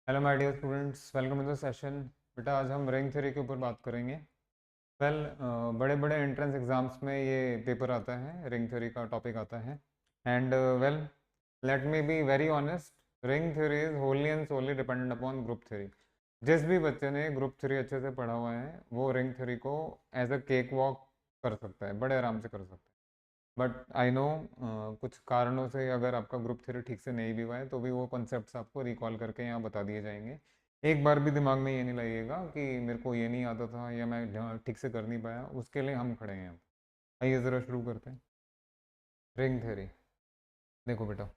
Hello my dear students, welcome to the session. बेटा आज हम रिंग थ्योरी के ऊपर बात करेंगे। वेल, बड़े बड़े एंट्रेंस एग्जाम्स में ये पेपर आता है, रिंग थ्योरी का टॉपिक आता है। And well, let me be very honest, ring theory is wholly and solely dependent upon group theory. जिस भी बच्चे ने ग्रुप थ्योरी अच्छे से पढ़ा हुआ है वो रिंग थ्योरी को एज अ केक वॉक कर सकता है, बड़े आराम से कर सकता है। बट आई नो कुछ कारणों से अगर आपका ग्रुप थ्योरी ठीक से नहीं भी हुआ है तो भी वो कॉन्सेप्ट्स आपको रिकॉल करके यहाँ बता दिए जाएंगे। एक बार भी दिमाग में ये नहीं लगेगा कि मेरे को ये नहीं आता था या मैं ठीक से कर नहीं पाया, उसके लिए हम खड़े हैं यहाँ पे। आइए ज़रा शुरू करते हैं। रिंग थ्योरी देखो बेटा,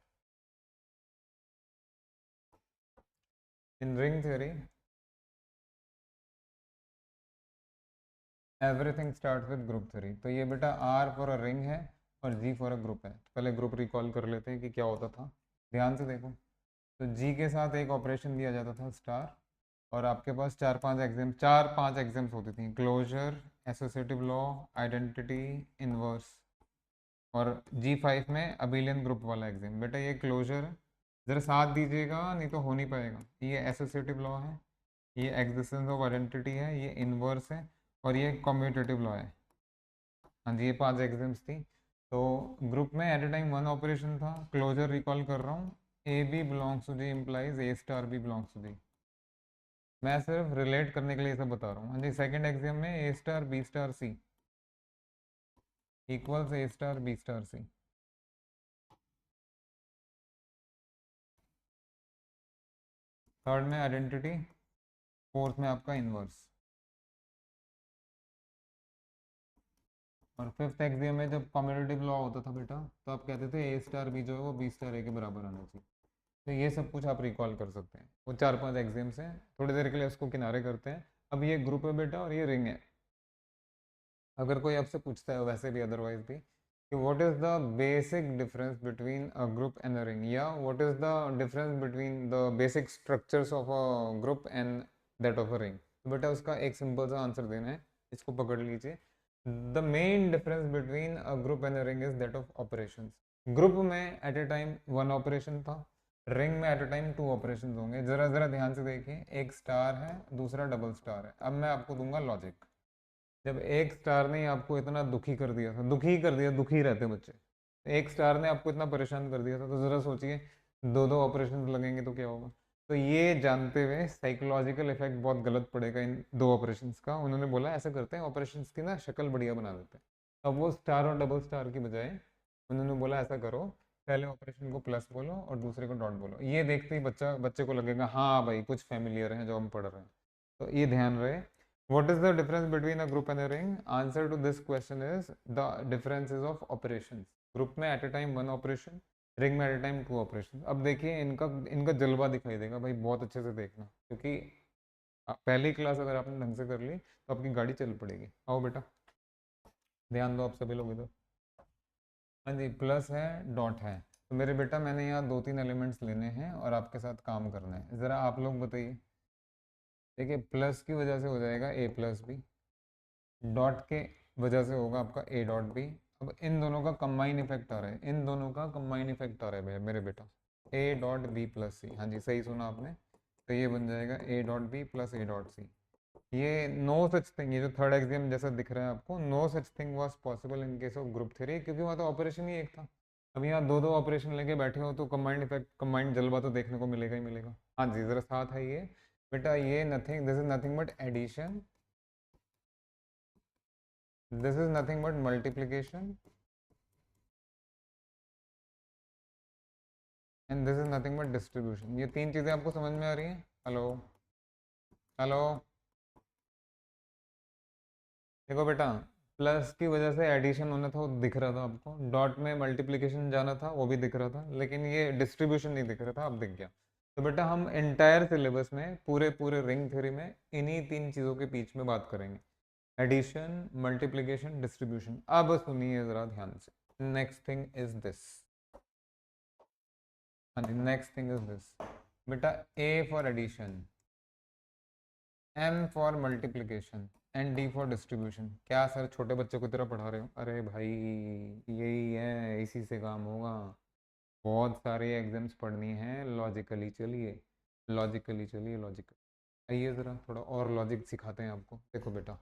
in ring theory everything start with group theory. तो ये बेटा आर फॉर अ रिंग है और जी फॉर अ ग्रुप है। तो पहले ग्रुप रिकॉल कर लेते हैं कि क्या होता था। ध्यान से देखो, तो जी के साथ एक ऑपरेशन दिया जाता था स्टार, और आपके पास चार पांच एग्जाम्स होती थी। Closure, associative law, identity, inverse. और G5 में अबिलियन ग्रुप वाला एग्जाम। बेटा ये क्लोजर है, ज़रा साथ दीजिएगा नहीं तो हो नहीं पाएगा। ये एसोसिएटिव लॉ है, ये एग्जिस्टेंस ऑफ आइडेंटिटी है, ये इनवर्स है, और ये कम्यूटेटिव लॉ है। हाँ जी, ये पांच एग्जाम्स थी। तो ग्रुप में at a time one operation था। क्लोजर रिकॉल कर रहा हूँ, A B belongs to G implies A star B belongs to G. मैं सिर्फ रिलेट करने के लिए सब बता रहा हूँ। हाँ जी, सेकंड एग्जाम में ए star B star c equals a star B star c. Third में आइडेंटिटी, फोर्थ में आपका इनवर्स। और फिफ्थ एग्जाम में जब कम्यूटेटिव लॉ होता था बेटा, तो आप कहते थे ए स्टार बी जो है वो बी स्टार ए के बराबर आना चाहिए। तो ये सब कुछ आप रिकॉल कर सकते हैं। वो चार पांच एग्जाम्स हैं, थोड़ी देर के लिए उसको किनारे करते हैं। अब ये ग्रुप है बेटा और ये रिंग है। अगर कोई आपसे पूछता है वैसे भी अदरवाइज भी कि what is the basic difference between a group and a ring, या what is the difference between the basic structures of a group and that of a ring, तो बेटा उसका एक सिंपल सा आंसर देना है। इसको पकड़ लीजिए। The main difference between a group and a ring is that of operations. Group में at a time one operation था, रिंग में at a time two operation होंगे। जरा जरा ध्यान से देखिए, एक स्टार है, दूसरा डबल स्टार है। अब मैं आपको दूंगा लॉजिक। जब एक स्टार ने आपको इतना दुखी कर दिया था, दुखी कर दिया, दुखी रहते बच्चे, एक स्टार ने आपको इतना परेशान कर दिया था, तो ज़रा सोचिए दो दो ऑपरेशन लगेंगे तो क्या होगा। तो ये जानते हुए साइकोलॉजिकल इफेक्ट बहुत गलत पड़ेगा इन दो ऑपरेशंस का, उन्होंने बोला ऐसा करते हैं ऑपरेशंस की ना शक्ल बढ़िया बना देते हैं। अब वो स्टार और डबल स्टार की बजाय उन्होंने बोला ऐसा करो, पहले ऑपरेशन को प्लस बोलो और दूसरे को डॉट बोलो। ये देखते ही बच्चे को लगेगा हाँ भाई कुछ फेमिलियर है जो हम पढ़ रहे हैं। तो ये ध्यान रहे। What is the difference between a group and a ring? Answer to this question is the differences of operations. Group में at a time one operation, ring में at a time two operation. अब देखिए इनका इनका जलवा दिखाई देगा भाई, बहुत अच्छे से देखना, क्योंकि पहली क्लास अगर आपने ढंग से कर ली तो आपकी गाड़ी चल पड़ेगी। आओ बेटा, ध्यान दो आप सभी लोग इधर। हाँ जी, प्लस है, डॉट है। तो मेरे बेटा मैंने यहाँ दो तीन एलिमेंट्स लेने हैं और आपके साथ काम करना है। ज़रा आप लोग बताइए। देखिए प्लस की वजह से हो जाएगा ए प्लस बी, डॉट के वजह से होगा आपका ए डॉट बी। अब इन दोनों का कंबाइन इफेक्ट आ रहा है, इन दोनों का कंबाइन इफेक्ट आ रहा है मेरे बेटा, A dot B plus C. हाँ जी सही सुना आपने। तो ये बन जाएगा A dot B plus A dot C. ये नो सच थिंग, ये जो थर्ड एग्जाम जैसा दिख रहा है आपको, no such thing was possible in case of group theory, क्योंकि वहाँ तो ऑपरेशन ही एक था। अब यहाँ दो दो ऑपरेशन लेके बैठे हो तो कंबाइंड इफेक्ट, कंबाइंड जलवा तो देखने को मिलेगा ही मिलेगा। हाँ जी जरा साथ है ये बेटा, ये nothing, this is nothing but addition, this is nothing but multiplication, and this is nothing but distribution। ये तीन चीजें आपको समझ में आ रही हैं? Hello, hello. देखो बेटा, प्लस की वजह से एडिशन होना था वो दिख रहा था आपको, डॉट में मल्टीप्लिकेशन जाना था वो भी दिख रहा था, लेकिन ये डिस्ट्रीब्यूशन नहीं दिख रहा था, अब दिख गया। तो बेटा हम एंटायर सिलेबस में पूरे पूरे रिंग थ्योरी में इन्हीं तीन चीज़ों के बीच में बात करेंगे, एडिशन, मल्टीप्लिकेशन, डिस्ट्रीब्यूशन। अब सुनिए ज़रा ध्यान से। Next thing is this. हाँ जी, नेक्स्ट थिंग इज दिस बेटा, A for addition, M for multiplication, and D for distribution. क्या सर छोटे बच्चों की तरह पढ़ा रहे हो? अरे भाई यही है, इसी से काम होगा। बहुत सारे एग्जाम्स पढ़नी हैं लॉजिकली, चलिए लॉजिकली, चलिए लॉजिकल, आइए ज़रा थोड़ा और लॉजिक सिखाते हैं आपको। देखो बेटा,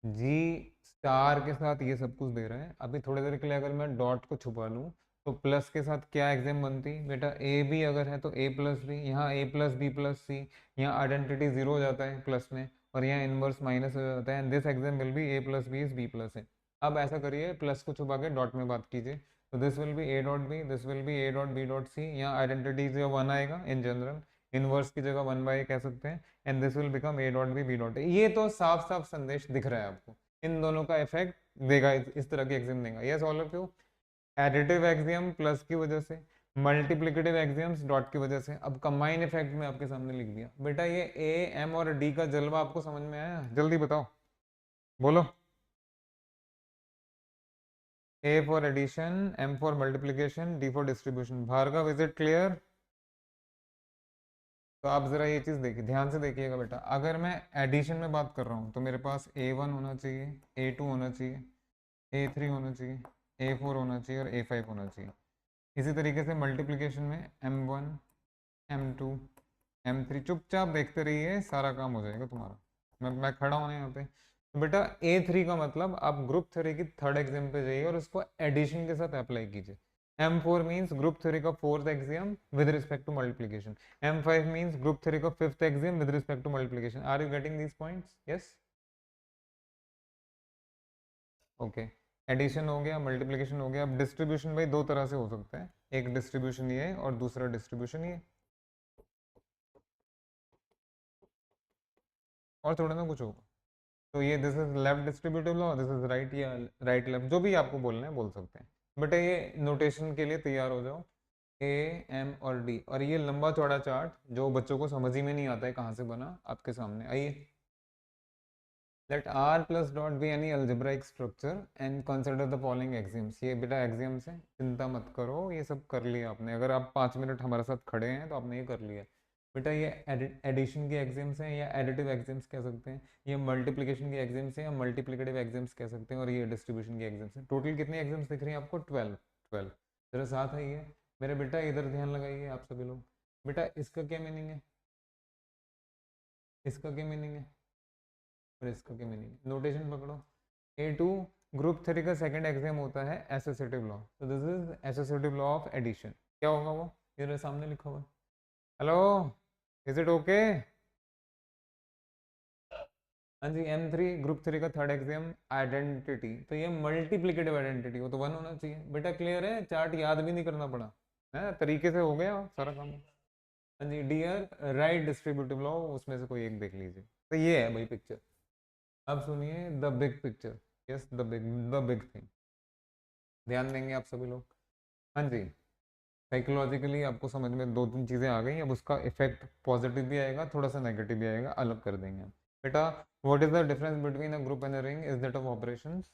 जी स्टार के साथ ये सब कुछ दे रहे हैं, अभी थोड़ी देर के लिए अगर मैं डॉट को छुपा लूँ तो प्लस के साथ क्या एग्जाम बनती बेटा, ए बी अगर है तो ए प्लस बी, यहाँ ए प्लस बी प्लस सी, यहाँ आइडेंटिटी जीरो हो जाता है प्लस में, और यहाँ इनवर्स माइनस हो जाता है, this exam will be A plus B is B plus है। अब ऐसा करिए, प्लस को छुपा के डॉट में बात कीजिए, तो this will be A dot B, this will be A dot B dot C, यहाँ आइडेंटिटी जो वन आएगा इन जनरल, इनवर्स की जगह वन बाई कह सकते हैं, and this will become A dot B B dot A. ये तो साफ साफ संदेश दिख रहा है आपको, इन दोनों का इफेक्ट देगा, इस तरह के एग्जाम देगा। Yes all of you, additive axiom plus की वजह से, मल्टीप्लिकेटिव एक्सियम्स डॉट की वजह से। अब कंबाइन इफेक्ट में आपके सामने लिख दिया बेटा, ये ए एम और डी का जलवा आपको समझ में आया? जल्दी बताओ, बोलो। A for addition, M for multiplication, D for distribution. Bhargav, is it clear? तो आप जरा ये चीज देखिए, ध्यान से देखिएगा बेटा, अगर मैं एडिशन में बात कर रहा हूँ तो मेरे पास ए वन होना चाहिए, ए टू होना चाहिए, ए थ्री होना चाहिए, ए फोर होना चाहिए और ए फाइव होना चाहिए। इसी तरीके से मल्टीप्लिकेशन में M one, M two, M three, चुपचाप देखते रहिए, सारा काम हो जाएगा तुम्हारा। मैं खड़ा हूँ ना यहाँ पे। तो बेटा ए थ्री का मतलब आप ग्रुप थ्री की थर्ड एग्जाम पे जाइए और उसको एडिशन के साथ अप्लाई कीजिए। M four means group three का fourth exam with respect to multiplication. M five means group three का fifth exam with respect to multiplication. Are you getting these points? Yes, okay. Addition हो गया, multiplication हो गया। अब distribution भाई दो तरह से हो सकता है, एक डिस्ट्रीब्यूशन ये है और दूसरा डिस्ट्रीब्यूशन ये, और थोड़ा ना कुछ होगा। तो ये this is left distributive law, this is right, या राइट लेफ्ट, जो भी आपको बोलना है बोल सकते हैं। बेटा ये नोटेशन के लिए तैयार हो जाओ, ए एम और डी, और ये लंबा चौड़ा चार्ट जो बच्चों को समझ ही में नहीं आता है कहाँ से बना, आपके सामने आइए। Let R plus dot be any algebraic structure and consider the following axioms. ये बेटा एक्सियम्स है, चिंता मत करो, ये सब कर लिया आपने, अगर आप 5 मिनट हमारे साथ खड़े हैं तो आपने ये कर लिया। बेटा ये एडिशन के एग्जाम्स हैं या एडिटिव एग्जाम्स कह सकते हैं, ये मल्टीप्लिकेशन के एग्जाम्स हैं या मल्टीप्लिकेटिव एग्जाम्स कह सकते हैं, और ये डिस्ट्रीब्यूशन के एग्जाम्स हैं। टोटल कितने एग्जाम्स दिख रही हैं आपको? 12। 12 जरा साथ है ये मेरे बेटा, इधर ध्यान लगाइए आप सभी लोग। बेटा इसका क्या मीनिंग है, इसका क्या मीनिंग है और इसका क्या मीनिंग है? नोटेशन पकड़ो। ए टू ग्रुप थ्री का सेकंड एग्जाम होता है एसोसिएटिव लॉ, तो this is associative law of addition. क्या होगा वो? ये सामने लिखा हुआ है। Hello, is it okay? हाँ जी, एम थ्री ग्रुप थ्री का थर्ड एग्जाम आइडेंटिटी, तो ये मल्टीप्लिकेटिव आइडेंटिटी, वो तो वन होना चाहिए। बेटा क्लियर है? चार्ट याद भी नहीं करना पड़ा है, तरीके से हो गया सारा काम। हाँ जी डियर, राइट डिस्ट्रीब्यूटिव लॉ, उसमें से कोई एक देख लीजिए। तो ये है भाई पिक्चर। अब सुनिए the big picture, yes the big thing, ध्यान देंगे आप सभी लोग। हाँ जी, साइकोलॉजिकली आपको समझ में दो तीन चीज़ें आ गई, अब उसका इफेक्ट पॉजिटिव भी आएगा, थोड़ा सा नेगेटिव भी आएगा, अलग कर देंगे हम। बेटा what is the difference between a group and a ring is that of operations.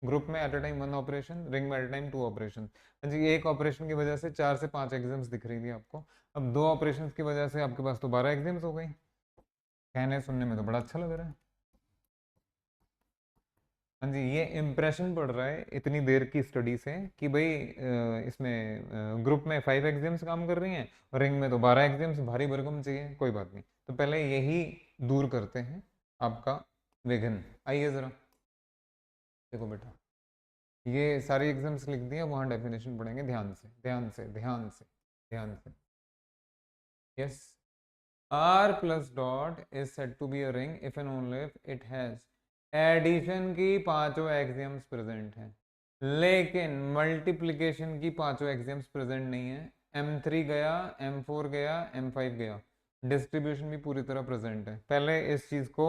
Group में at a time one operation, ring में at a time two operation. जी एक ऑपरेशन की वजह से 4 से 5 एग्जाम्स दिख रही थी आपको, अब दो ऑपरेशन की वजह से आपके पास तो 12 एग्जाम्स हो गई। कहने सुनने में तो बड़ा अच्छा लग रहा है। हाँ जी, ये इम्प्रेशन पड़ रहा है इतनी देर की स्टडी से कि भाई इसमें ग्रुप में 5 एग्जाम्स काम कर रही हैं और रिंग में तो 12 एग्जाम्स, भारी भरकम चाहिए, कोई बात नहीं। तो पहले यही दूर करते हैं आपका विघ्न। आइए ज़रा देखो बेटा, ये सारी एग्जाम्स लिख दिए, वहाँ डेफिनेशन पढ़ेंगे, ध्यान से ध्यान से ध्यान से ध्यान से। Yes, R plus dot is said to be a ring if and only if it has addition की पांचों एक्सियम्स प्रेजेंट हैं, लेकिन मल्टीप्लिकेशन की पांचों एक्सियम्स प्रेजेंट नहीं है। M3 गया, M4 गया, M5 गया, डिस्ट्रीब्यूशन भी पूरी तरह प्रेजेंट है। पहले इस चीज को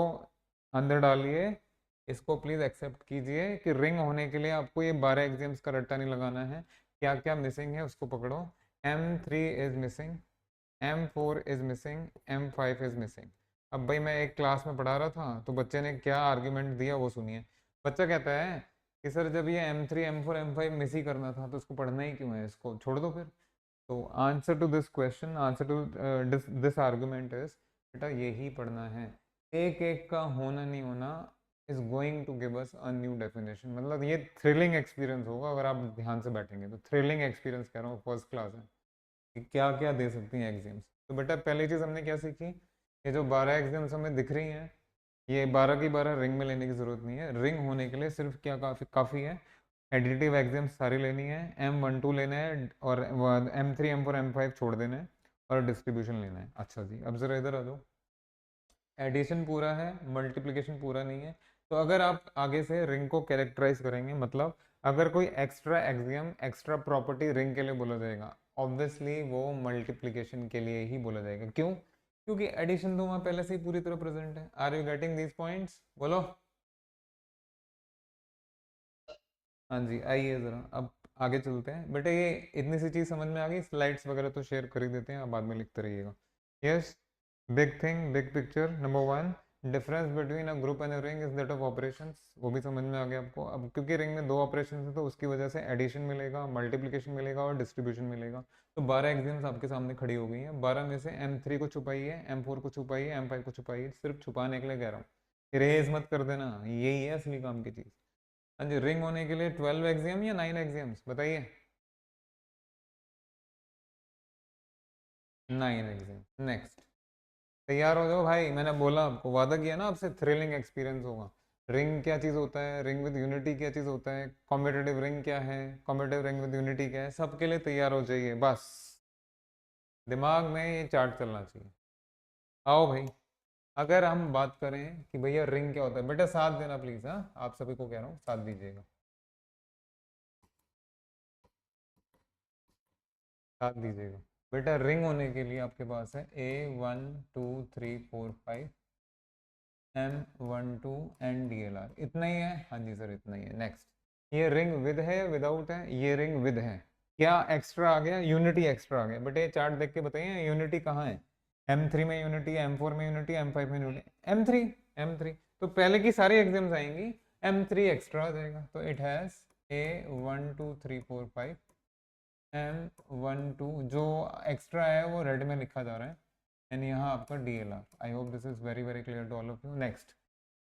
अंदर डालिए, इसको प्लीज एक्सेप्ट कीजिए कि रिंग होने के लिए आपको ये 12 एग्जाम्स का रट्टा नहीं लगाना है। क्या क्या मिसिंग है उसको पकड़ो। M3 is missing, M4 is missing, M5 is missing. अब भाई मैं एक क्लास में पढ़ा रहा था तो बच्चे ने क्या आर्ग्यूमेंट दिया वो सुनिए। बच्चा कहता है कि सर जब ये M3 M4 M5 मिस ही करना था तो इसको पढ़ना ही क्यों है, इसको छोड़ दो फिर। तो answer to this question, answer to this argument is बेटा यही पढ़ना है। एक एक का होना नहीं होना is going to give us a new definition, मतलब ये थ्रिलिंग एक्सपीरियंस होगा अगर आप ध्यान से बैठेंगे तो। थ्रिलिंग एक्सपीरियंस कह रहा हूँ, फर्स्ट क्लास है। कि क्या क्या दे सकती हैं एग्जाम्स। तो बेटा पहली चीज़ हमने क्या सीखी, ये जो 12 एग्जाम्स हमें दिख रही हैं, ये 12 की 12 रिंग में लेने की ज़रूरत नहीं है। रिंग होने के लिए सिर्फ क्या काफ़ी है, एडिटिव एग्जाम्स सारी लेनी है, M12 लेना है, और M3 M4 M5 छोड़ देना है, और डिस्ट्रीब्यूशन लेना है। अच्छा जी, अब ज़रा इधर आ जाओ। एडिशन पूरा है, मल्टीप्लिकेशन पूरा नहीं है। तो अगर आप आगे से रिंग को कैरेक्टराइज करेंगे, मतलब अगर कोई extra axiom, extra property ring के लिए बोला जाएगा, ऑब्वियसली वो मल्टीप्लिकेशन के लिए ही बोला जाएगा। क्यों? क्योंकि एडिशन तो वहाँ पहले से ही पूरी तरह प्रेजेंट है। Are you getting these points? बोलो। हाँ जी, आइए ज़रा अब आगे चलते हैं। बेटा ये इतनी सी चीज़ समझ में आ गई, स्लाइड्स वगैरह तो शेयर कर ही देते हैं, आप बाद में लिखते रहिएगा। Yes, big thing, big picture, number one, difference between a group and a ring is that of operations. वो भी समझ में आ गया आपको। अब क्योंकि रिंग में दो ऑपरेशन है तो उसकी वजह से एडिशन मिलेगा, मल्टीप्लिकेशन मिलेगा और डिस्ट्रीब्यूशन मिलेगा। तो 12 एग्जाम्स आपके सामने खड़ी हो गई हैं। 12 में से M3 को छुपाइए, M4 को छुपाइए, M5 को छुपाइए। सिर्फ छुपाने के लिए कह रहा हूँ, इरेज मत कर देना, यही है असली काम की चीज़। हाँ जी, रिंग होने के लिए 12 एग्जाम या 9 एग्जाम्स बताइए? 9 एग्जाम। नेक्स्ट, तैयार हो जाओ भाई। मैंने बोला आपको, वादा किया ना आपसे, थ्रिलिंग एक्सपीरियंस होगा। रिंग क्या चीज़ होता है, रिंग विद यूनिटी क्या चीज़ होता है, कॉम्पिटिटिव रिंग क्या है, कॉम्पिटिटिव रिंग विद यूनिटी क्या है, सबके लिए तैयार हो जाइए। बस दिमाग में ये चार्ट चलना चाहिए। आओ भाई, अगर हम बात करें कि भैया रिंग क्या होता है, बेटा साथ देना प्लीज़। हाँ, आप सभी को कह रहा हूँ, साथ दीजिएगा, साथ दीजिएगा। बेटा रिंग होने के लिए आपके पास है A1 2 3 4 5 M12 एंड DLR, इतना ही है। हाँ जी सर, इतना ही है। नेक्स्ट, ये रिंग विद है, विदाउट है? ये रिंग विद है। क्या एक्स्ट्रा आ गया? यूनिटी एक्स्ट्रा आ गया। बट ये चार्ट देख के बताइए यूनिटी कहाँ है। M3 में यूनिटी, M4 में यूनिटी, M5 में यूनिटी, M3, M3। तो पहले की सारी एग्जाम्स आएंगी, M3 एक्स्ट्रा आ जाएगा। तो इट हैज़ A1 2 3 4 5 M12, जो एक्स्ट्रा है वो रेड में लिखा जा रहा है, एंड यहाँ आपका DLR। I hope this is very very clear to all of you. Next,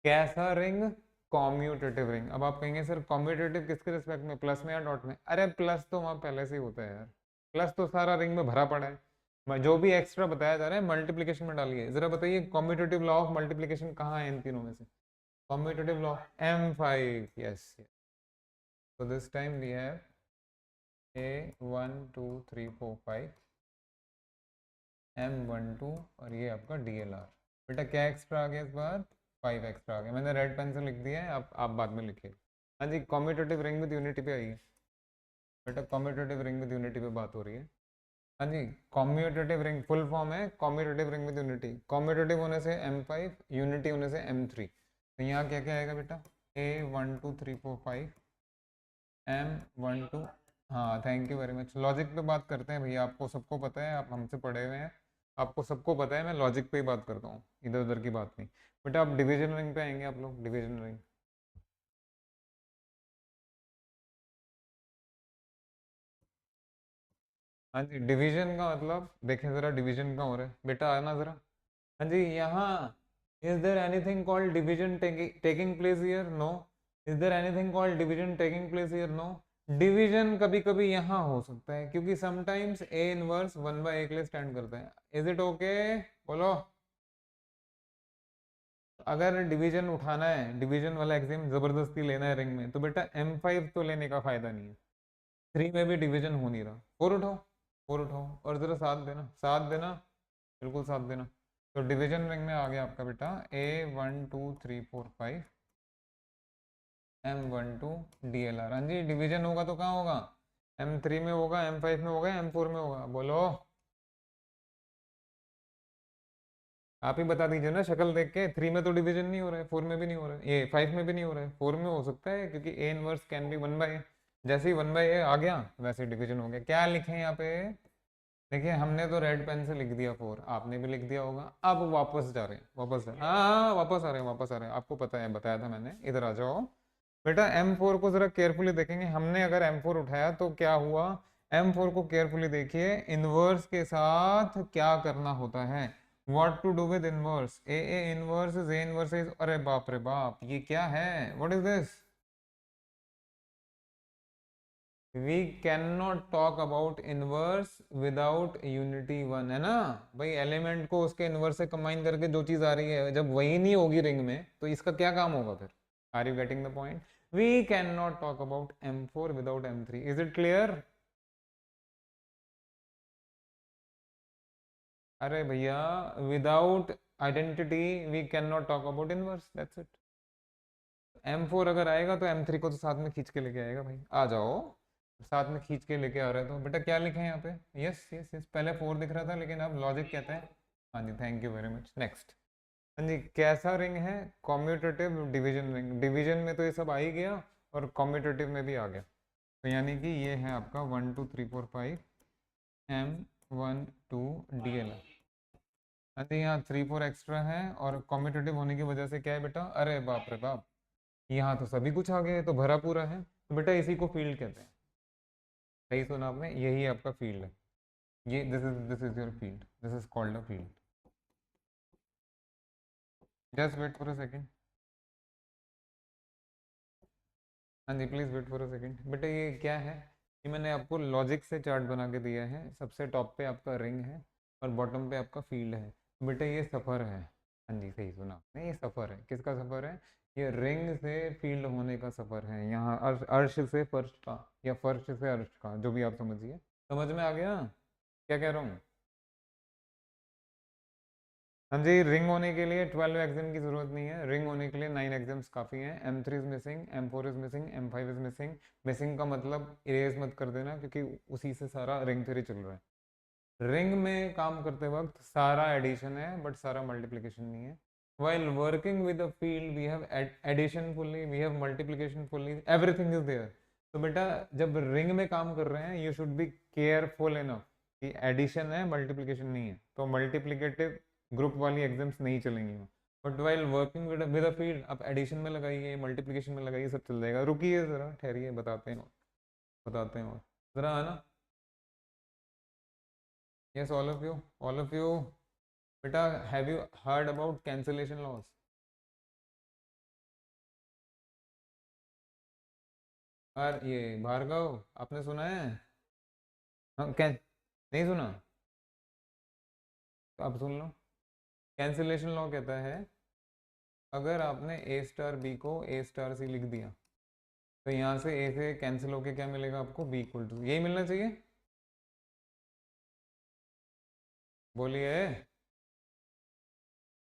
कैसा रिंग? Commutative ring. अब आप कहेंगे सर कॉम्यूटेटिव किसके रिस्पेक्ट में, प्लस में या डॉट में? अरे प्लस तो वहाँ पहले से ही होता है यार, प्लस तो सारा रिंग में भरा पड़ा है। जो भी एक्स्ट्रा बताया जा रहा है मल्टीप्लिकेशन में डालिए। जरा बताइए कॉम्यूटेटिव लॉ ऑफ मल्टीप्लिकेशन कहाँ है इन तीनों में से? Commutative law M5, yes. So this time we have A1 2 3 4 5 M12 और ये आपका DLR। बेटा क्या एक्स्ट्रा आ गया इस बार? 5 एक्स्ट्रा आ गया। मैंने रेड पेन से लिख दिया है, आप बाद में लिखिए। हाँ जी, कॉम्यूटेटिव रिंग विद यूनिटी पे आइए। बेटा कॉम्यूटेटिव रिंग विद यूनिटी पे बात हो रही है। हाँ जी, कॉम्यूटेटिव रिंग फुल फॉर्म है commutative ring with unity. Commutative होने से M5, यूनिटी होने से M3। तो यहाँ क्या क्या आएगा बेटा? A1 2 3 4 5 M12। हाँ, thank you very much. Logic पे बात करते हैं भैया, आपको सबको पता है, आप हमसे पढ़े हुए हैं, आपको सबको पता है। मैं लॉजिक पे ही बात करता हूँ, इधर उधर की बात नहीं। बेटा आप डिवीजन रिंग पे आएंगे, आप लोग डिवीजन रिंग। हाँ जी, डिवीजन का मतलब देखें ज़रा, डिवीजन का हो रहा है बेटा, आना ज़रा। हाँ जी, यहाँ is there anything called division taking place here? No. Is there anything called division taking place here? No. Division कभी कभी यहाँ हो सकता है, क्योंकि समटाइम्स A इनवर्स 1/A के लिए स्टैंड करता है। Is it okay? बोलो। अगर डिवीजन उठाना है, डिवीजन वाला एग्जाम जबरदस्ती लेना है रिंग में, तो बेटा M5 तो लेने का फायदा नहीं है। 3 में भी डिवीजन हो नहीं रहा, 4 उठाओ, 4 उठाओ और जरा साथ देना, साथ देना, बिल्कुल साथ देना। तो डिवीजन रिंग में आ गया आपका बेटा A1 2 3 4 5 M12 DLR। हाँ जी, डिवीजन होगा तो कहाँ होगा? M3 में होगा, M5 में होगा, M4 में होगा? बोलो। आप ही बता दीजिए ना शक्ल देख के। 3 में तो डिवीजन नहीं हो रहा है, 4 में भी नहीं हो रहा है, ये 5 में भी नहीं हो रहा है, 4 में हो सकता है, क्योंकि A inverse can be 1/A। जैसे ही 1/A आ गया वैसे डिवीजन हो गया। क्या लिखें यहाँ पे? देखिए हमने तो रेड पेन से लिख दिया 4, आपने भी लिख दिया होगा। अब वापस जा रहे हैं, वापस हाँ हाँ वापस आ रहे हैं, वापस आ रहे हैं। आपको पता है, बताया था मैंने। इधर आ जाओ बेटा। M4 को जरा केयरफुली देखेंगे। हमने अगर M4 उठाया तो क्या हुआ? M4 को केयरफुली देखिए, इनवर्स के साथ क्या करना होता है। What to do with inverse? A inverse is A inverse is, अरे बाप रे बाप, ये क्या है? What is this? We can not talk about inverse without unity one, है ना भाई। एलिमेंट को उसके इनवर्स से कंबाइन करके जो चीज आ रही है, जब वही नहीं होगी रिंग में, तो इसका क्या काम होगा फिर? Are you getting the point? We can not talk about M4 without M3। Is it clear? अरे भैया, without identity we can not talk about inverse, that's it. M4 अगर आएगा तो M3 को तो साथ में खींच के लेके आएगा भाई। आ जाओ, साथ में खींच के लेके आ रहे हो तो बेटा क्या लिखे हैं यहाँ पे? यस यस यस, पहले 4 दिख रहा था लेकिन अब लॉजिक कहता है। हाँ जी, thank you very much. Next. हाँ जी, कैसा रिंग है? Commutative division ring. डिवीजन में तो ये सब आ ही गया और कॉम्यूटेटिव में भी आ गया। तो यानी कि ये है आपका 1 2 3 4 5 M1 2 DL। हाँ जी, यहाँ 3 4 एक्स्ट्रा है और कॉम्यूटेटिव होने की वजह से क्या है बेटा? अरे बाप रे बाप, यहाँ तो सभी कुछ आ गया है, तो भरा पूरा है, तो बेटा इसी को फील्ड कहते हैं। सही सुना आपने, यही आपका फील्ड है। ये this is your field, this is called a field. Just wait for a second. हाँ जी, please wait for a second. बेटा ये क्या है? ये मैंने आपको लॉजिक से चार्ट बना के दिया है। सबसे टॉप पे आपका रिंग है और बॉटम पे आपका फील्ड है। बेटा ये सफ़र है। हाँ जी, सही सुना आपने, ये सफ़र है। किसका सफ़र है? ये रिंग से फील्ड होने का सफ़र है। यहाँ अर्श से फर्श का, या फर्श से अर्श का, जो भी आप समझिए। समझ में आ गया क्या कह रहा हूँ? हाँ जी, रिंग होने के लिए 12 एग्जाम की जरूरत नहीं है। रिंग होने के लिए 9 एग्जाम्स काफ़ी हैं। M3 is missing, M4 is missing, M5 is missing. Missing का मतलब इरेज मत कर देना, क्योंकि उसी से सारा रिंग थ्योरी चल रहा है। रिंग में काम करते वक्त सारा एडिशन है बट सारा मल्टीप्लिकेशन नहीं है। While working with the field we have addition fully, we have multiplication fully, everything is there. तो बेटा जब रिंग में काम कर रहे हैं, you should be careful enough कि एडिशन है, मल्टीप्लिकेशन नहीं है। तो मल्टीप्लिकेटिव ग्रुप वाली एग्जाम्स नहीं चलेंगी। But while working with a field, आप एडिशन में लगाइए, मल्टीप्लिकेशन में लगाइए, सब चल जाएगा। रुकिए ज़रा, ठहरिए, बताते हैं बताते हैं और ज़रा आना। Yes, all of you, all of you. बेटा have you heard about cancellation laws? और ये भार्गव, आपने सुना है? हाँ, नहीं सुना? तो आप सुन लो। कैंसिलेशन लॉ कहता है, अगर आपने A स्टार B को A स्टार C लिख दिया, तो यहाँ से A से कैंसिल होके क्या मिलेगा आपको? B इक्वल टू, यही मिलना चाहिए। बोलिए।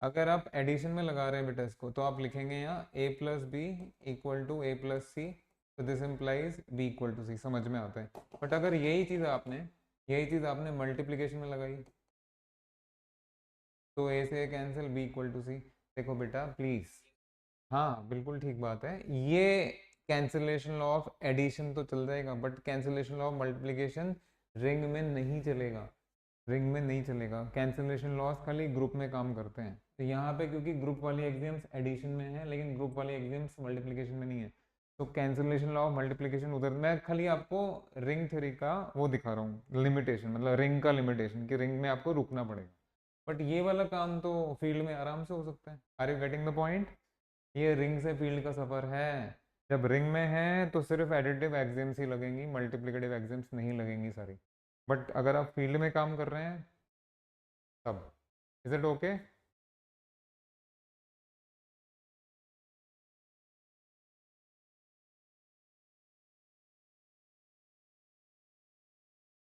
अगर आप एडिशन में लगा रहे हैं बेटा इसको, तो आप लिखेंगे यहाँ A plus B equal to A plus C, तो this implies B equal to C. समझ में आता है? बट अगर यही चीज़ आपने मल्टीप्लिकेशन में लगाई, तो A से कैंसिल, B इक्वल टू सी। देखो बेटा प्लीज, हाँ बिल्कुल ठीक बात है। ये कैंसिलेशन लॉ ऑफ एडिशन तो चल जाएगा, but cancellation law of multiplication ring में नहीं चलेगा। रिंग में नहीं चलेगा। कैंसिलेशन लॉस खाली ग्रुप में काम करते हैं। तो यहाँ पे क्योंकि ग्रुप वाली एग्जाम्स एडिशन में है, लेकिन ग्रुप वाली एग्जाम्स मल्टीप्लिकेशन में नहीं है, तो कैंसिलेशन लॉ ऑफ मल्टीप्लिकेशन उधर। मैं खाली आपको रिंग थ्योरी का वो दिखा रहा हूँ, लिमिटेशन, मतलब रिंग का लिमिटेशन, कि रिंग में आपको रुकना पड़ेगा। बट ये वाला काम तो फील्ड में आराम से हो सकता है। Are you getting the point? ये रिंग से फील्ड का सफर है। जब रिंग में है तो सिर्फ एडिटिव एग्जाम्स ही लगेंगी, मल्टीप्लिकेटिव एग्जाम्स नहीं लगेंगी सारी। बट अगर आप फील्ड में काम कर रहे हैं तब। Is it okay?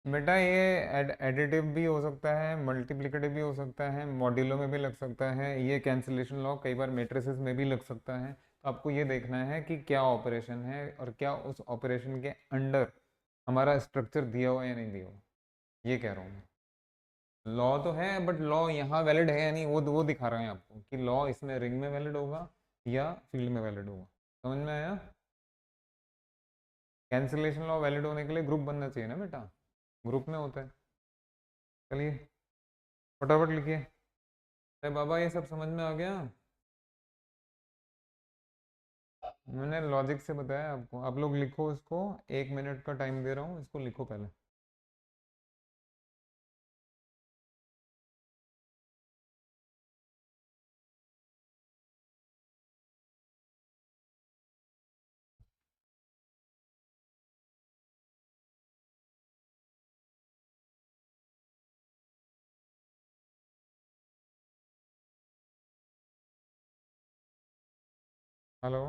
बेटा ये एडिटिव भी हो सकता है, मल्टीप्लिकेटिव भी हो सकता है, मॉड्यूलो में भी लग सकता है। ये कैंसिलेशन लॉ कई बार मेट्रिसेस में भी लग सकता है। तो आपको ये देखना है कि क्या ऑपरेशन है और क्या उस ऑपरेशन के अंडर हमारा स्ट्रक्चर दिया हुआ या नहीं दिया हुआ। ये कह रहा हूँ मैं। लॉ तो है बट लॉ यहाँ वैलिड है या नहीं, वो दिखा रहे हैं आपको कि लॉ इसमें रिंग में वैलिड होगा या फील्ड में वैलिड होगा। समझ में आया? कैंसिलेशन लॉ वैलिड होने के लिए ग्रुप बनना चाहिए ना बेटा, ग्रुप में होता है। चलिए फटाफट लिखिए। अरे बाबा, ये सब समझ में आ गया? मैंने लॉजिक से बताया आपको। आप लोग लिखो इसको, 1 मिनट का टाइम दे रहा हूँ, इसको लिखो पहले। हेलो,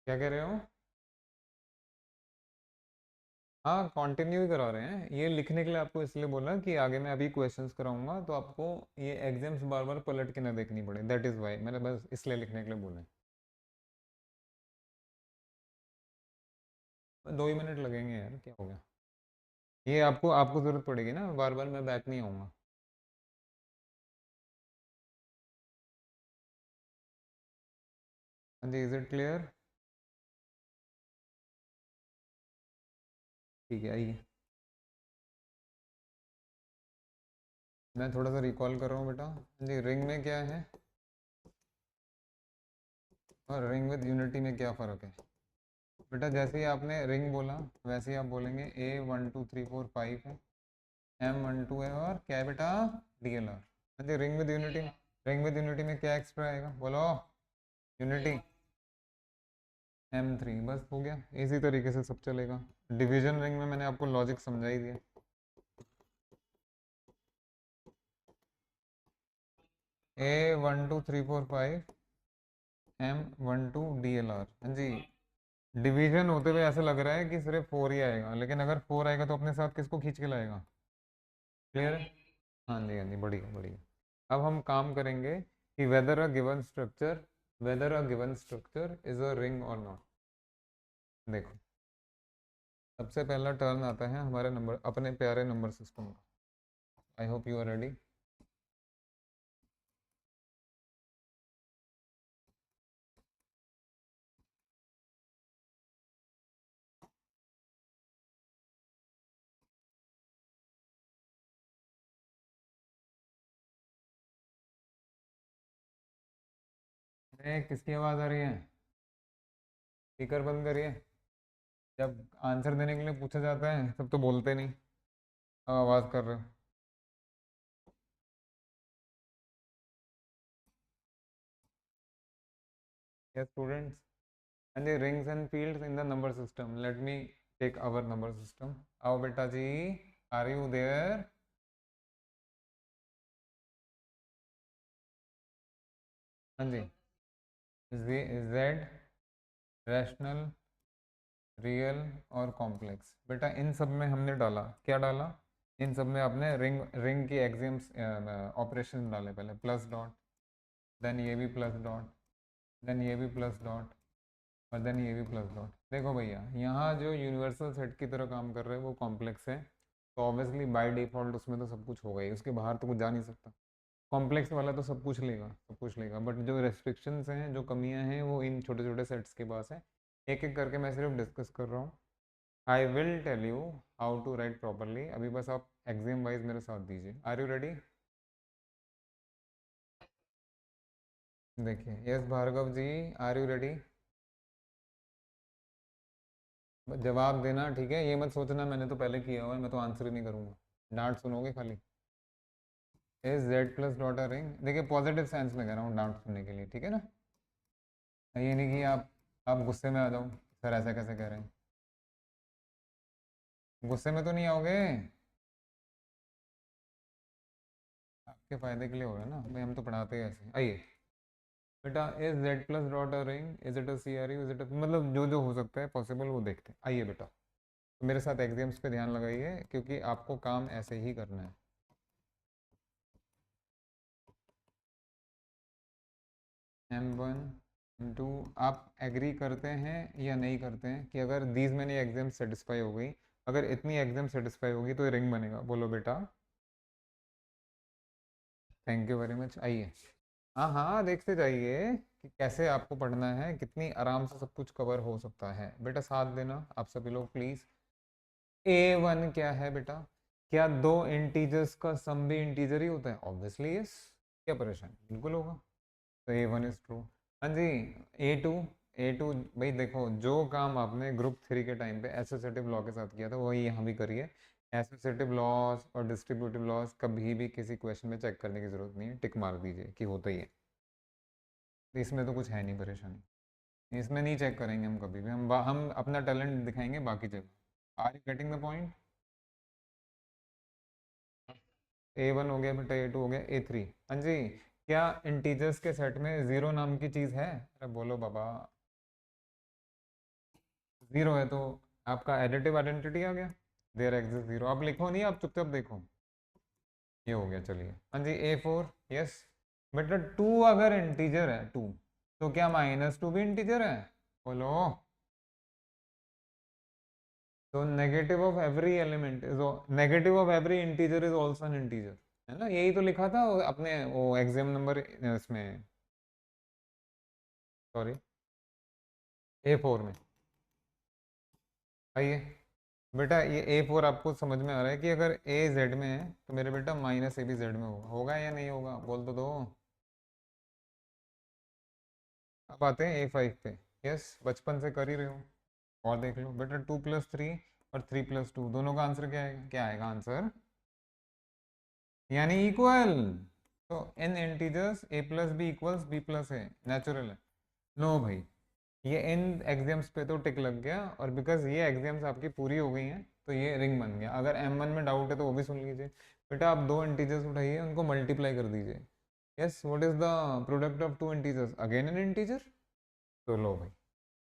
क्या कह रहे हो? हाँ, कंटिन्यू ही करा रहे हैं। ये लिखने के लिए आपको इसलिए बोला कि आगे मैं अभी क्वेश्चंस कराऊंगा तो आपको ये एग्जाम्स बार बार पलट के ना देखनी पड़े, दैट इज़ वाई मैंने बस इसलिए लिखने के लिए बोला है। 2 ही मिनट लगेंगे यार, क्या हो गया? ये आपको आपको ज़रूरत पड़ेगी ना, बार बार मैं बैक नहीं आऊँगा। हाँ जी, इज़ इट क्लियर? ठीक है, आइए। मैं थोड़ा सा रिकॉल कर रहा हूँ बेटा। हाँ जी, रिंग में क्या है और रिंग विद यूनिटी में क्या फ़र्क है? बेटा जैसे ही आपने रिंग बोला वैसे ही आप बोलेंगे A 1 2 3 4 5 है, M 1 2 है, और क्या है बेटा? DLR। हाँ जी, रिंग विद यूनिटी में क्या एक्स्ट्रा आएगा बोलो? यूनिटी। M 3, बस हो गया। इसी तरीके से सब चलेगा। डिवीजन रिंग में मैंने आपको लॉजिक समझा ही दिया। A 1 2 3 4 5 M 1 2 DLR। हाँ जी, डिवीजन होते हुए ऐसा लग रहा है कि सिर्फ 4 ही आएगा, लेकिन अगर 4 आएगा तो अपने साथ किसको खींच के लाएगा? क्लियर है? हाँ जी, हाँ जी, बढ़िया बढ़िया। अब हम काम करेंगे कि weather a given structure is a ring और नॉट। देखो, सबसे पहला टर्न आता है हमारे नंबर, अपने प्यारे नंबर सिस्टम का। I hope you are ready. किसकी आवाज़ आ रही है? स्पीकर बंद करिए। जब आंसर देने के लिए पूछा जाता है तब तो बोलते नहीं, अब आवाज़ कर रहे हो। Yes students. And the rings and fields in the number system, let me take our number system. आओ बेटा जी, आर यू देयर? हाँ जी। जेड, रैशनल, रियल और कॉम्प्लेक्स। बेटा इन सब में हमने डाला, क्या डाला? इन सब में आपने रिंग रिंग की एग्जाम्स ऑपरेशन डाले। पहले प्लस डॉट, देन ये भी प्लस डॉट, देन ये भी प्लस डॉट, और देन ये भी प्लस डॉट। देखो भैया, यहाँ जो यूनिवर्सल सेट की तरह काम कर रहे हैं वो कॉम्प्लेक्स है, तो ऑब्वियसली बाय डिफ़ॉल्ट उसमें तो सब कुछ होगा ही, उसके बाहर तो कुछ जा नहीं सकता। कॉम्प्लेक्स वाला तो सब कुछ लेगा, बट जो रेस्ट्रिक्शंस हैं, जो कमियां हैं, वो इन छोटे छोटे सेट्स के पास है। एक एक करके मैं सिर्फ डिस्कस कर रहा हूँ। I will tell you how to write properly. अभी बस आप एग्जाम वाइज मेरे साथ दीजिए। Are you ready? देखिए, yes Bhargav ji, are you ready? जवाब देना, ठीक है? ये मत सोचना मैंने तो पहले किया हुआ है, मैं तो आंसर ही नहीं करूँगा। डांट सुनोगे खाली। Is Z plus dot a ring? देखिए, पॉजिटिव सेंस में कह रहा हूँ डांट सुनने के लिए, ठीक है ना? ये नहीं कि आप गुस्से में आ जाओ, सर ऐसा कैसे कह रहे हैं। गुस्से में तो नहीं आओगे? आपके फायदे के लिए हो रहा है ना भाई, हम तो पढ़ाते हैं ऐसे। आइए बेटा, is Z plus dot a ring, is it a C R U, is it मतलब जो जो हो सकता है पॉसिबल वो देखते हैं। आइए बेटा, तो मेरे साथ एग्जाम्स पे ध्यान लगाइए क्योंकि आपको काम ऐसे ही करना है। M 1 M 2, आप एग्री करते हैं या नहीं करते हैं कि अगर दीज मैनी एग्जाम सेटिस्फाई हो गई, अगर इतनी एग्जाम सेटिस्फाई होगी तो ये रिंग बनेगा? बोलो बेटा। Thank you very much. आइए, हाँ हाँ, देखते जाइए कि कैसे आपको पढ़ना है, कितनी आराम से सब कुछ कवर हो सकता है। बेटा साथ देना आप सभी लोग प्लीज। A 1 क्या है बेटा? क्या दो इंटीजर्स का सम भी इंटीजर ही होता है? Obviously yes. क्या परेशानी, बिल्कुल होगा। तो A 1 इज ट्रू। हाँ जी। A 2, भाई देखो, जो काम आपने ग्रुप 3 के टाइम पे एसोसिएटिव लॉ के साथ किया था वही यहाँ भी करिए। एसोसिएटिव लॉस और डिस्ट्रीब्यूटिव लॉस कभी भी किसी क्वेश्चन में चेक करने की जरूरत नहीं है, टिक मार दीजिए कि होता ही है। तो इसमें तो कुछ है नहीं परेशानी, इसमें नहीं चेक करेंगे हम कभी भी। हम अपना टैलेंट दिखाएंगे बाकी जगह। Are you getting the point? A 1 हो गया बेटा, A 2 हो गया, A 3। हाँ जी, क्या इंटीजर्स के सेट में जीरो नाम की चीज है? अरे बोलो बाबा। जीरो है तो आपका एडिटिव आइडेंटिटी आ गया, देयर एग्जिस्ट जीरो। आप लिखो नहीं, आप चुपचाप देखो। ये हो गया, चलिए। हाँ जी, A4। यस बेटा, टू अगर इंटीजर है, टू, तो क्या -2 भी इंटीजर है? बोलो। तो negative of every element is, negative of every integer is also an integer, है ना? यही तो लिखा था अपने वो एग्जाम नंबर इसमें, सॉरी, A4 में। आइए बेटा, ये A4 आपको समझ में आ रहा है कि अगर A Z में है तो मेरे बेटा -A भी Z में होगा या नहीं होगा? बोल तो दो। अब आते हैं A5 पे। यस, बचपन से कर ही रहे हो। और देख लो बेटा, 2+3 और 3+2 दोनों का आंसर क्या आएगा? क्या आएगा आंसर? यानी इक्वल। तो इन इंटीजर्स A+B=B+A नेचुरल है। नो भाई, ये इन एग्जाम्स पे तो टिक लग गया, और बिकॉज ये एग्जाम्स आपकी पूरी हो गई हैं तो ये रिंग बन गया। अगर M1 में डाउट है तो वो भी सुन लीजिए। बेटा, आप दो इंटीजर्स उठाइए, उनको मल्टीप्लाई कर दीजिए। Yes, what is the product of two integers? Again an integer. तो लो भाई,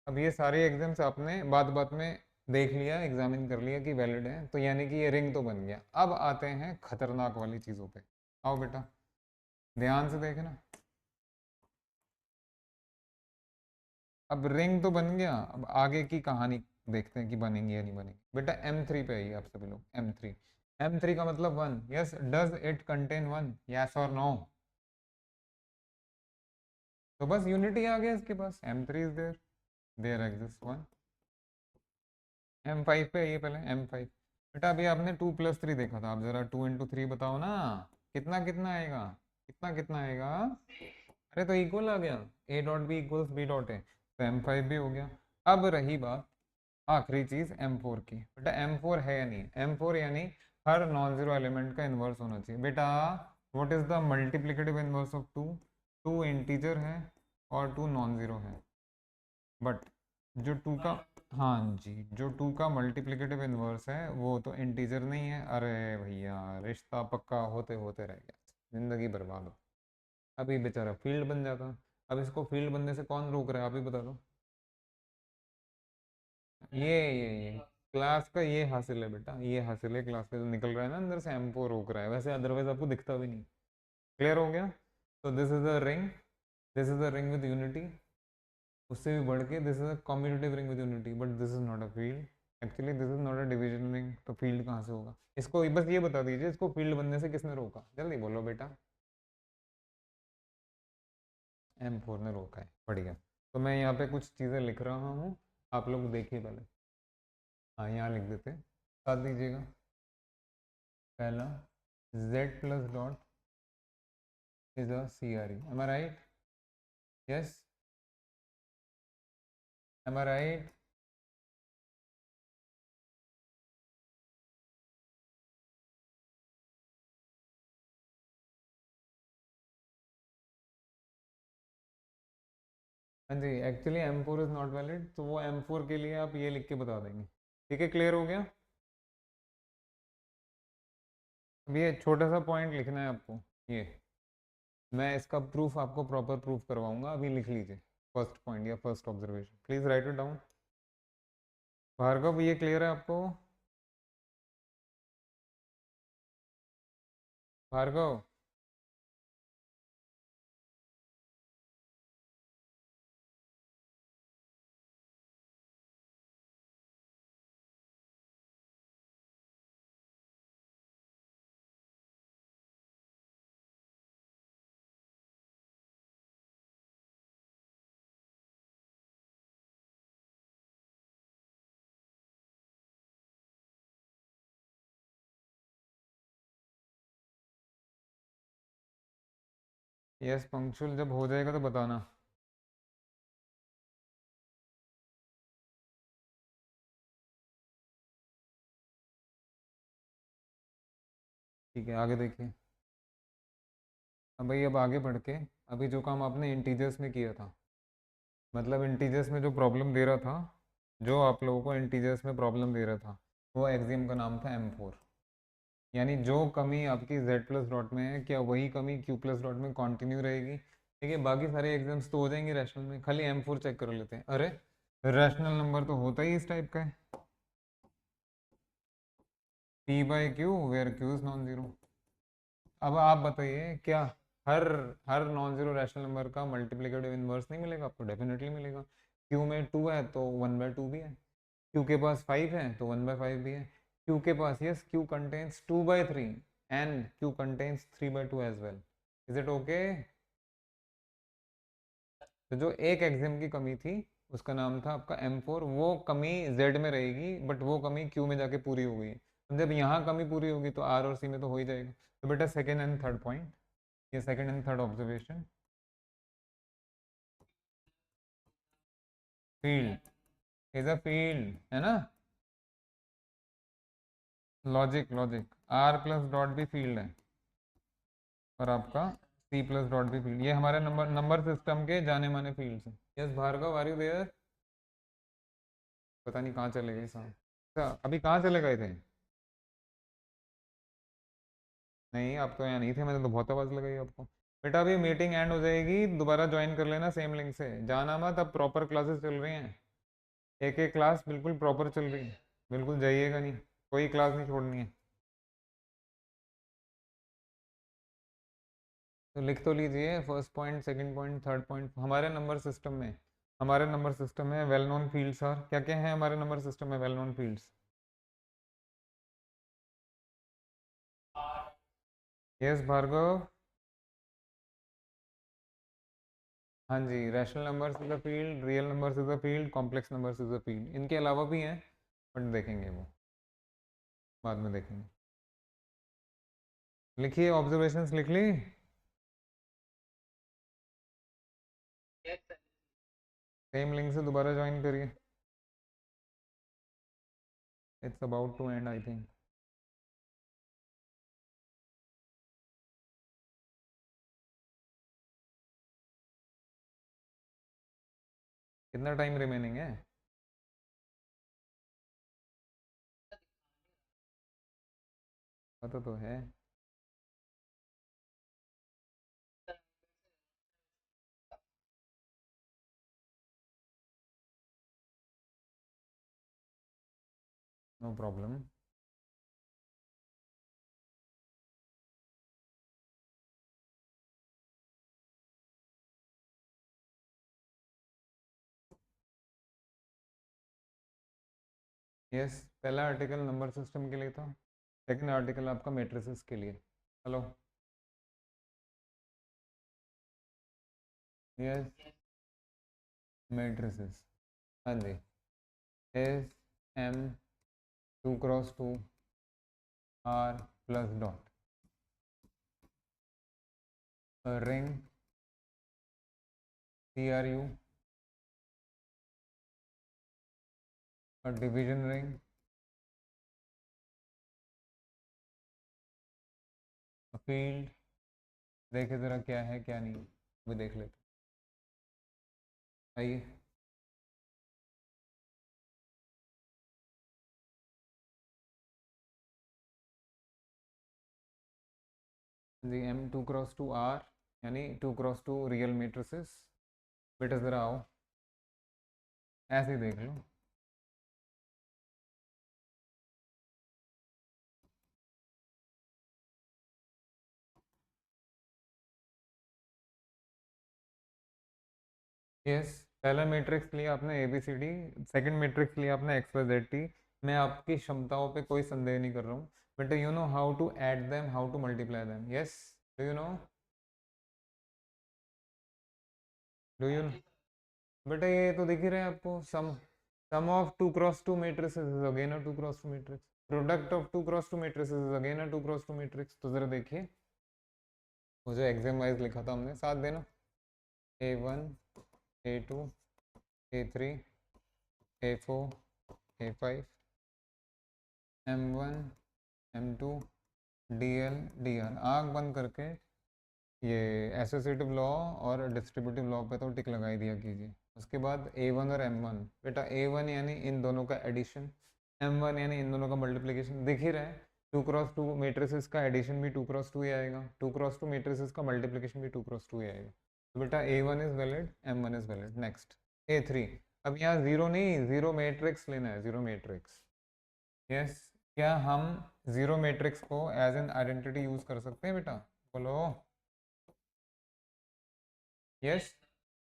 अब ये सारे एग्जाम्स आपने बात बात में देख लिया, एग्जामिन कर लिया कि वैलिड है, तो यानी कि ये रिंग तो बन गया। अब आते हैं खतरनाक वाली चीज़ों पे। आओ बेटा, ध्यान से देखना। अब रिंग तो बन गया, अब आगे की कहानी देखते हैं कि बनेंगी या नहीं बनेंगी। बेटा M3 पे आइए आप सभी लोग। M3, M3 का मतलब one. Yes, does it contain one? Yes और नो? तो बस यूनिटी आ गया इसके पास, M3 is there, there exist one. M5 पे आइए पहले, M5। बेटा अभी आपने 2+3 देखा था, आप जरा 2 × 3 बताओ ना, कितना कितना आएगा? कितना कितना आएगा? अरे तो इक्वल आ गया, A.B=B. तो M5 भी हो गया। अब रही बात आखिरी चीज M4 की। बेटा M4 है या नहीं? M4 यानी हर नॉन जीरो एलिमेंट का इन्वर्स होना चाहिए। बेटा what is the multiplicative inverse of two? Two integer है और टू नॉन जीरो है, बट जो टू का, हाँ जी, जो टू का मल्टीप्लिकेटिव इन्वर्स है वो तो इंटीजर नहीं है। अरे भैया, रिश्ता पक्का होते होते रह गया, जिंदगी बर्बाद हो। अभी बेचारा फील्ड बन जाता। अब इसको फील्ड बनने से कौन रोक रहा है, आप ही बता दो। ये क्लास का ये हासिल है बेटा, ये हासिल है क्लास का, जो निकल रहा है ना अंदर से, M4 रोक रहा है, वैसे अदरवाइज आपको दिखता भी नहीं। क्लियर हो गया? तो this is a ring, this is a ring with unity. उससे भी बढ़ के this is a commutative ring with unity, but this is not a field. Actually this is not a division ring, तो field कहाँ से होगा? इसको बस ये बता दीजिए, इसको फील्ड बनने से किसने रोका? जल्दी बोलो बेटा। M4 ने रोका है, बढ़िया। तो मैं यहाँ पे कुछ चीज़ें लिख रहा हूँ, आप लोग देखिए पहले। हाँ, यहाँ लिख देते, साथ दीजिएगा। पहला, Z+. is a CRE. Am I right? Yes? Am I right? हाँ जी, actually M4 is not valid, तो वो M4 के लिए आप ये लिख के बता देंगे। ठीक है, क्लियर हो गया? अब ये छोटा सा पॉइंट लिखना है आपको, ये मैं इसका प्रूफ आपको प्रॉपर प्रूफ करवाऊंगा, अभी लिख लीजिए। फर्स्ट पॉइंट या first observation, please write it down. Bhargav, ये क्लियर है आपको? भार्गव, यस पंक्चुअल जब हो जाएगा तो बताना। ठीक है, आगे देखिए। अब भाई, अब आगे बढ़ के, अभी जो काम आपने इंटीजर्स में किया था, मतलब इंटीजर्स में जो प्रॉब्लम दे रहा था, जो आप लोगों को इंटीजर्स में प्रॉब्लम दे रहा था, वो एग्जाम का नाम था M4। यानी जो कमी आपकी z प्लस डॉट में है, क्या वही कमी q प्लस डॉट में कंटिन्यू रहेगी? ठीक है, बाकी सारे एग्जाम्स तो हो जाएंगे रैशनल में, खाली M4 चेक कर लेते हैं। अरे रैशनल नंबर तो होता ही इस टाइप का है, p by Q where q is non zero. अब आप बताइए, क्या हर हर नॉन जीरो रैशनल नंबर का मल्टीप्लिकेटिव इनवर्स नहीं मिलेगा आपको? डेफिनेटली मिलेगा। q में 2 है तो 1/2 भी है, q के पास 5 है तो 1/5 भी है, q के पास yes q contains 2/3 and q contains 3/2 as well. Is it okay? तो जो एक एग्जाम की कमी थी उसका नाम था आपका M4, वो कमी Z में रहेगी बट वो कमी Q में जाके पूरी हो गई है। तो जब यहाँ कमी पूरी होगी तो R और C में तो हो ही जाएगा। तो बेटा सेकेंड एंड थर्ड पॉइंट, ये second and third observation, field is a field, है ना? Logic logic, R plus dot भी फील्ड है और आपका C प्लस डॉट भी फील्ड, ये हमारे नंबर नंबर सिस्टम के जाने माने फील्ड्स हैं। Yes Bhargav, are you there? पता नहीं कहाँ चले गए साहब। अच्छा, अभी कहाँ चले गए थे? नहीं, आप तो यहाँ नहीं थे, मैंने तो बहुत आवाज़ लगाई आपको। बेटा अभी मीटिंग एंड हो जाएगी, दोबारा ज्वाइन कर लेना सेम लिंक से, जाना मत, अब प्रॉपर क्लासेस चल रही हैं, एक एक क्लास बिल्कुल प्रॉपर चल रही है, बिल्कुल जाइएगा नहीं, कोई क्लास नहीं छोड़नी है। तो लिख तो लीजिए first point, second point, third point. हमारे नंबर सिस्टम में, हमारे नंबर सिस्टम में वेल नोन फील्ड्स, और क्या क्या है हमारे नंबर सिस्टम में well known fields? Yes Bhargav. हाँ जी, rational numbers is a field, real numbers is a field, complex numbers is a field, इनके अलावा भी हैं बट देखेंगे वो, बाद में देखेंगे। लिखिए, ऑब्जर्वेशंस लिख ली? सेम लिंक से दोबारा ज्वाइन करिए, it's about to end I think. कितना टाइम रिमेनिंग है? पता तो है। No problem. यस, पहला आर्टिकल नंबर सिस्टम के लिए था, सेकंड आर्टिकल आपका मैट्रिसेस के लिए। हेलो। यस, मैट्रिसेस, हाँ जी। S M 2x2 R plus dot, ring CRU, division ring, field, देखे ज़रा क्या है क्या नहीं, वो देख लेते। आइए, जी M2x2R, यानी 2x2 रियल मेट्रिसेस। बेटा ज़रा आओ, ऐसे ही देख लो। यस, पहला मैट्रिक्स लिया आपने ABCD, सेकंड मैट्रिक्स लिया आपने XYZT। मैं आपकी क्षमताओं पे कोई संदेह नहीं कर रहा हूँ, but you know how to add them, how to multiply them? Yes, do you know? Do you? बेटा ये तो दिख ही रहा है आपको, sum of 2x2 matrices is again a 2x2 matrix, product of 2x2 matrices is again a 2x2 matrix। तो जरा देखिए, वो जो एग्जाम वाइज लिखा था हमने, साथ देना, A1 A2 A3 A4 A5 M1 M2 DL DR, आँख बंद करके ये एसोसिएटिव लॉ और डिस्ट्रीब्यूटिव लॉ पे तो टिक लगाई दिया कीजिए। उसके बाद A1 और M1, बेटा A1 यानी इन दोनों का एडिशन, M1 यानी इन दोनों का मल्टीप्लिकेशन, दिख ही रहा है। टू क्रॉस टू मेट्रिसेस का एडिशन भी टू क्रॉस टू ही आएगा, टू क्रॉस टू मेट्रिसेस का मल्टीप्लिकेशन भी टू क्रॉस टू ही आएगा। तो बेटा A1 is valid, M1 is valid. Next A3, अब यहाँ जीरो नहीं, जीरो मैट्रिक्स लेना है, जीरो मैट्रिक्स। यस, क्या हम जीरो मैट्रिक्स को एज एन आइडेंटिटी यूज कर सकते हैं बेटा? बोलो yes,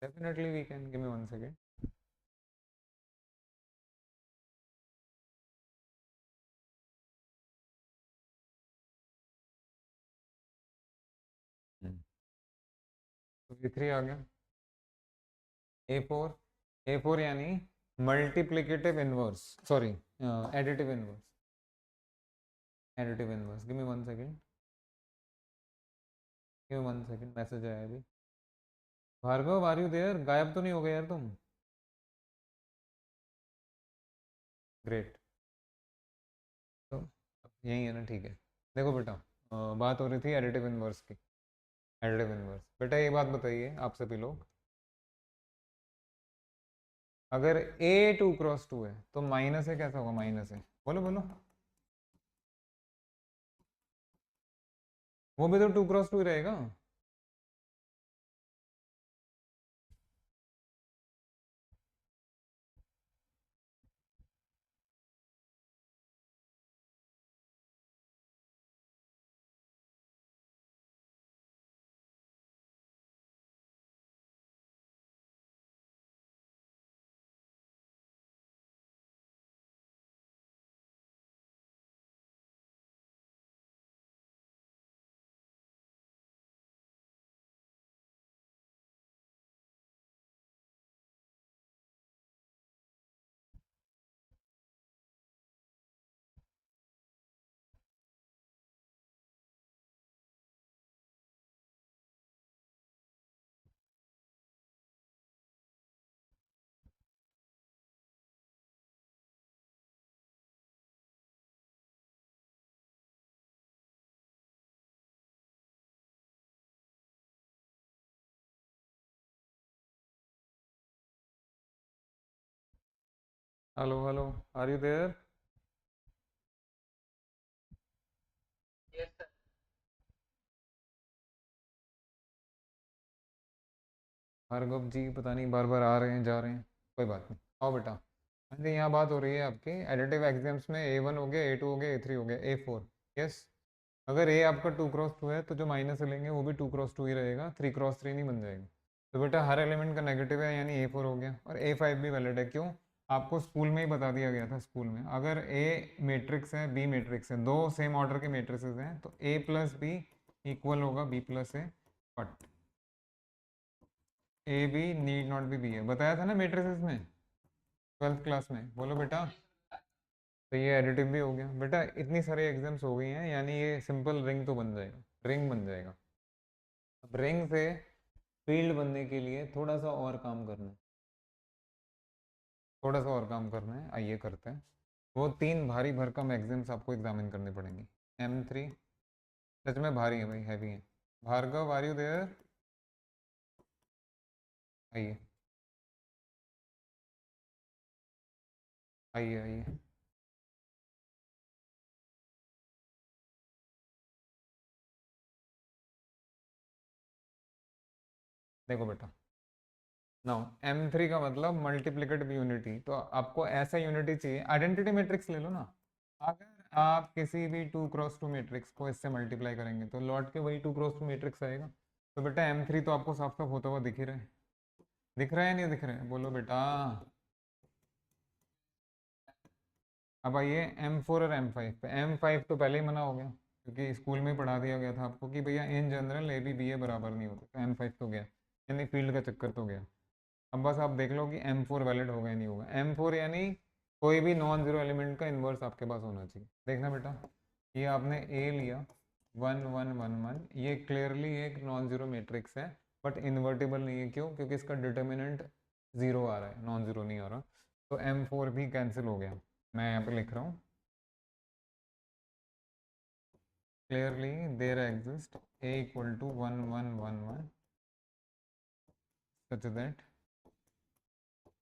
definitely we can. Give me 1 second. तो A3 आ गया। A4, A4 यानी multiplicative inverse, sorry additive inverse, additive inverse. Give me 1 second, give me 1 second, message आया अभी। Bhargav are you there? गायब तो नहीं हो गए यार तुम? ग्रेट। तो यही है ना, ठीक है। देखो बेटा, बात हो रही थी एडिटिव इनवर्स की। एडिटिव इनवर्स बेटा, ये बात बताइए आप सभी लोग, अगर A टू क्रॉस टू है तो माइनस है कैसा होगा? माइनस है, बोलो बोलो। वो भी तो टू क्रॉस टू ही रहेगा। Hello hello, are you there? Bhargav ji पता नहीं बार बार आ रहे हैं जा रहे हैं, कोई बात नहीं, आओ बेटा। हाँ जी, यहाँ बात हो रही है आपकी एडिटिव एग्जाम्स में A1 हो गया, A2 हो गया, A3 हो गया, A4। यस, अगर A आपका टू क्रॉस टू है तो जो माइनस से लेंगे वो भी टू क्रॉस टू ही रहेगा, थ्री क्रॉस थ्री नहीं बन जाएगा। तो बेटा हर एलिमेंट का नेगेटिव है, यानी A4 हो गया, और A5 भी वैलिड है। क्यों? आपको स्कूल में ही बता दिया गया था, स्कूल में अगर A मैट्रिक्स है, B मैट्रिक्स है, दो सेम ऑर्डर के मैट्रिसेस हैं, तो A प्लस बी इक्वल होगा B plus A, but A B need not be है, बताया था ना मैट्रिसेस में 12th क्लास में, बोलो बेटा। तो ये एडिटिव भी हो गया बेटा, इतनी सारी एग्जाम्स हो गई हैं, यानी ये सिंपल रिंग तो बन जाएगा, रिंग बन जाएगा। अब रिंग से फील्ड बनने के लिए थोड़ा सा और काम करना है, थोड़ा सा और काम करना है, आइए करते हैं। वो तीन भारी भरकम एग्जाम्स आपको एग्जामिन करनी पड़ेंगी। M3 सच में भारी है भाई, हैवी है। Bhargav are you there? आइए आइए आइए। देखो बेटा, नाउ M3 का मतलब मल्टीप्लिकेटिव यूनिटी, तो आपको ऐसा यूनिटी चाहिए, आइडेंटिटी मैट्रिक्स ले लो ना। अगर आप किसी भी टू क्रॉस टू मैट्रिक्स को इससे मल्टीप्लाई करेंगे तो लौट के वही टू क्रॉस टू मैट्रिक्स आएगा। तो बेटा M3 तो आपको साफ साफ होता हुआ दिख ही रहा है, दिख रहा है नहीं दिख रहा है, बोलो बेटा। अब आइए M4 और M5 पे। M5 तो पहले ही मना हो गया, क्योंकि स्कूल में पढ़ा दिया गया था आपको कि भैया in general A B B A बराबर नहीं होते, तो M5 तो गया, यानी फील्ड का चक्कर तो गया। अब बस आप देख लो कि M4 वैलिड होगा या नहीं होगा। M4 यानी कोई भी नॉन जीरो एलिमेंट का इन्वर्स आपके पास होना चाहिए। देखना बेटा, ये आपने A लिया 1 1 1 1, ये क्लियरली एक नॉन जीरो मैट्रिक्स है, बट इन्वर्टिबल नहीं है। क्यों? क्योंकि इसका डिटर्मिनेंट जीरो आ रहा है, नॉन जीरो नहीं आ रहा। तो M4 भी कैंसिल हो गया। मैं यहाँ पे लिख रहा हूँ clearly there exist A equal to 1 1 1 1 such that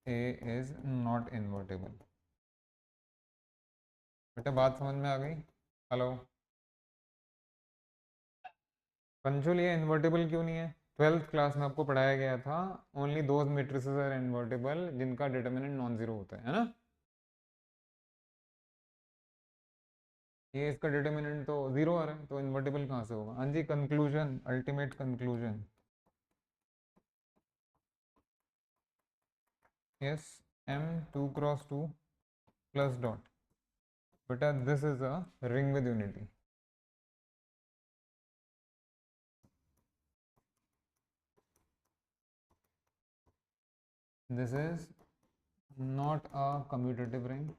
A is not invertible। बेटा बात समझ में आ गई? हेलो, पंचुअल ये इन्वर्टेबल क्यों नहीं है? 12th क्लास में आपको पढ़ाया गया था, only those matrices are invertible जिनका डिटर्मिनेंट नॉन जीरो होता है ना? ये इसका डिटर्मिनेंट तो जीरो आ रहा है, तो इन्वर्टेबल कहाँ से होगा? हाँ जी, conclusion, ultimate conclusion. Yes, m 2 × 2 plus dot, बेटा this is a ring with unity. This is not a commutative ring,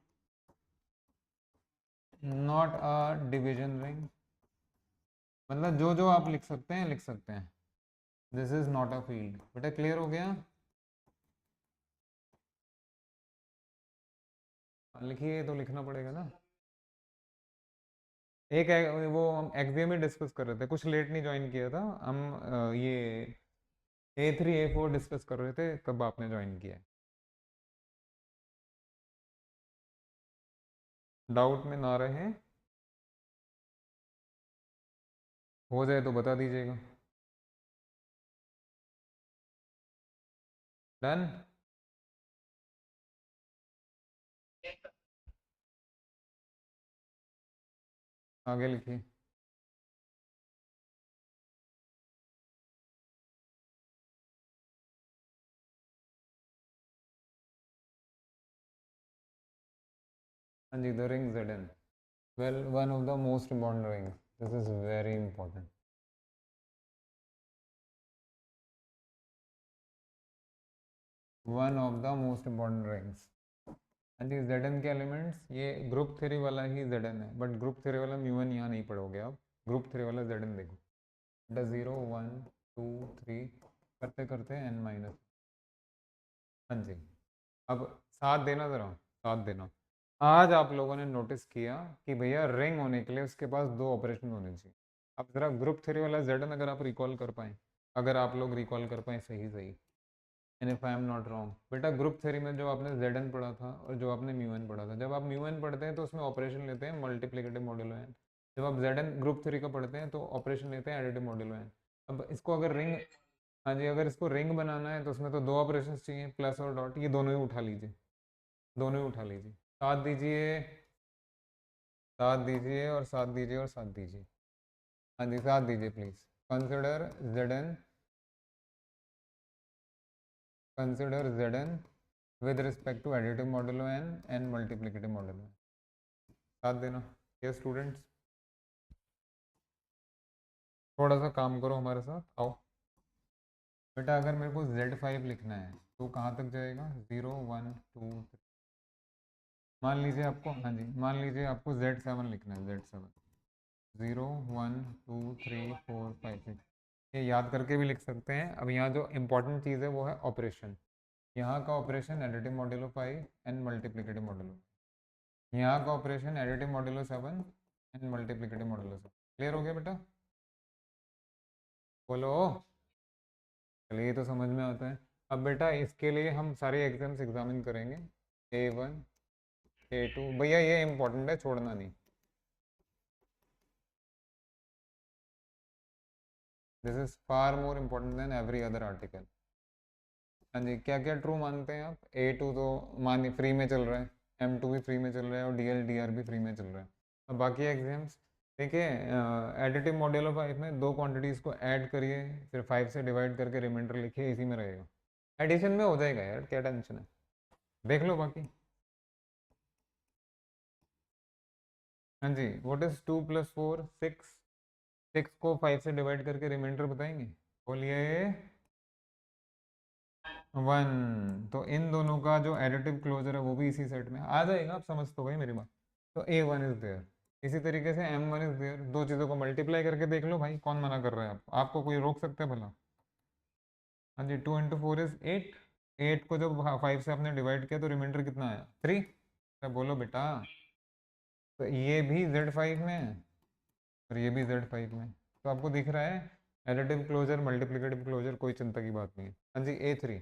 not a division ring, मतलब जो जो आप लिख सकते हैं लिख सकते हैं। This is not a field. बेटा क्लियर हो गया? लिखिए, तो लिखना पड़ेगा ना। वो हम एक्सबीए में डिस्कस कर रहे थे, कुछ लेट नहीं ज्वाइन किया था हम। ये A3 A4 डिस्कस कर रहे थे, तब आपने ज्वाइन किया है। डाउट में ना रहे, हो जाए तो बता दीजिएगा। डन। आगे लिखिए। हाँ जी, the ring Zn, well one of the most important rings, this is very important. One of the most important rings. हाँ जी, Zn के एलिमेंट्स, ये ग्रुप थ्योरी वाला ही Zn है, बट ग्रुप थ्योरी वाला म्यून यहाँ नहीं पढ़ोगे आप। ग्रुप थ्योरी वाला Zn देखो, बेटा 0 1 2 3 करते करते n-। हाँ जी। अब साथ देना ज़रा, साथ देना। आज आप लोगों ने नोटिस किया कि भैया रिंग होने के लिए उसके पास दो ऑपरेशन होने चाहिए। अब ज़रा ग्रुप थ्योरी वाला Zn अगर आप रिकॉल कर पाएँ, अगर आप लोग रिकॉल कर पाएँ सही सही, and if I am not wrong, बेटा ग्रुप थ्योरी में जो आपने Zn पढ़ा था और जो आपने म्यून पढ़ा था, जब आप म्यून पढ़ते हैं तो उसमें ऑपरेशन लेते हैं मल्टीप्लिकेटिव मॉड्यूलो n। जब आप Zn ग्रुप थ्योरी का पढ़ते हैं तो ऑपरेशन लेते हैं एडिटिव मॉड्यूलो n। अब इसको अगर रिंग, हाँ जी, अगर इसको रिंग बनाना है तो उसमें तो दो ऑपरेशन चाहिए, प्लस और डॉट, ये दोनों ही उठा लीजिए, दोनों ही उठा लीजिए। साथ दीजिए, साथ दीजिए और साथ दीजिए और साथ दीजिए। हाँ जी, साथ दीजिए please. Consider Zn, consider Zn with respect to additive modulo n and multiplicative modulo n। साथ देना। ये स्टूडेंट्स, थोड़ा सा काम करो हमारे साथ, आओ। बेटा अगर मेरे को Z5 लिखना है तो कहाँ तक जाएगा? 0 1 2 3। मान लीजिए आपको, हाँ जी, मान लीजिए आपको Z7 लिखना है, Z7 0 1 2 3 4 5 6। ये याद करके भी लिख सकते हैं। अब यहाँ जो इम्पोर्टेंट चीज़ है वो है ऑपरेशन। यहाँ का operation additive modulo 5 and multiplicative modulo, यहाँ का operation additive modulo 7 and multiplicative modulo 7। Clear हो गया बेटा? बोलो। चलिए, ये तो समझ में आता है। अब बेटा इसके लिए हम सारे एग्जाम्स एग्जामिन करेंगे, A1 A2, भैया ये इंपॉर्टेंट है, छोड़ना नहीं। This is far more important then every other article. हाँ जी, क्या क्या ट्रू मानते हैं आप? A2 तो मान फ्री में चल रहा है, M2 भी फ्री में चल रहा है और DL DR भी फ्री में चल रहा है। अब बाकी एग्जाम्स देखिए, एडिटिव मॉड्यूलो 5 में दो क्वांटिटीज़ को ऐड करिए, फिर 5 से डिवाइड करके रिमाइंडर लिखिए, इसी में रहेगा। एडिशन में हो जाएगा यार, क्या टेंशन है, देख लो बाकी। हाँ जी, व्हाट इज 2 + 4 6, 6 को 5 से डिवाइड करके रिमाइंडर बताएंगे, बोलिए। 1। तो इन दोनों का जो एडिटिव क्लोजर है वो भी इसी सेट में आ जाएगा, आप समझ तो गए मेरी बात। तो A1 इज देयर, इसी तरीके से M1 इज देयर। दो चीज़ों को मल्टीप्लाई करके देख लो भाई, कौन मना कर रहा है? आपको कोई रोक सकता है भला? हाँ जी, 2 × 4 इज 8। 8 को जब 5 से आपने डिवाइड किया तो रिमाइंडर कितना आया? 3। क्या बोलो बेटा? तो ये भी Z5 में है और ये भी Z5 में, तो आपको दिख रहा है एडिटिव क्लोजर मल्टीप्लिकेटिव क्लोजर, कोई चिंता की बात नहीं है। हाँ जी, A3,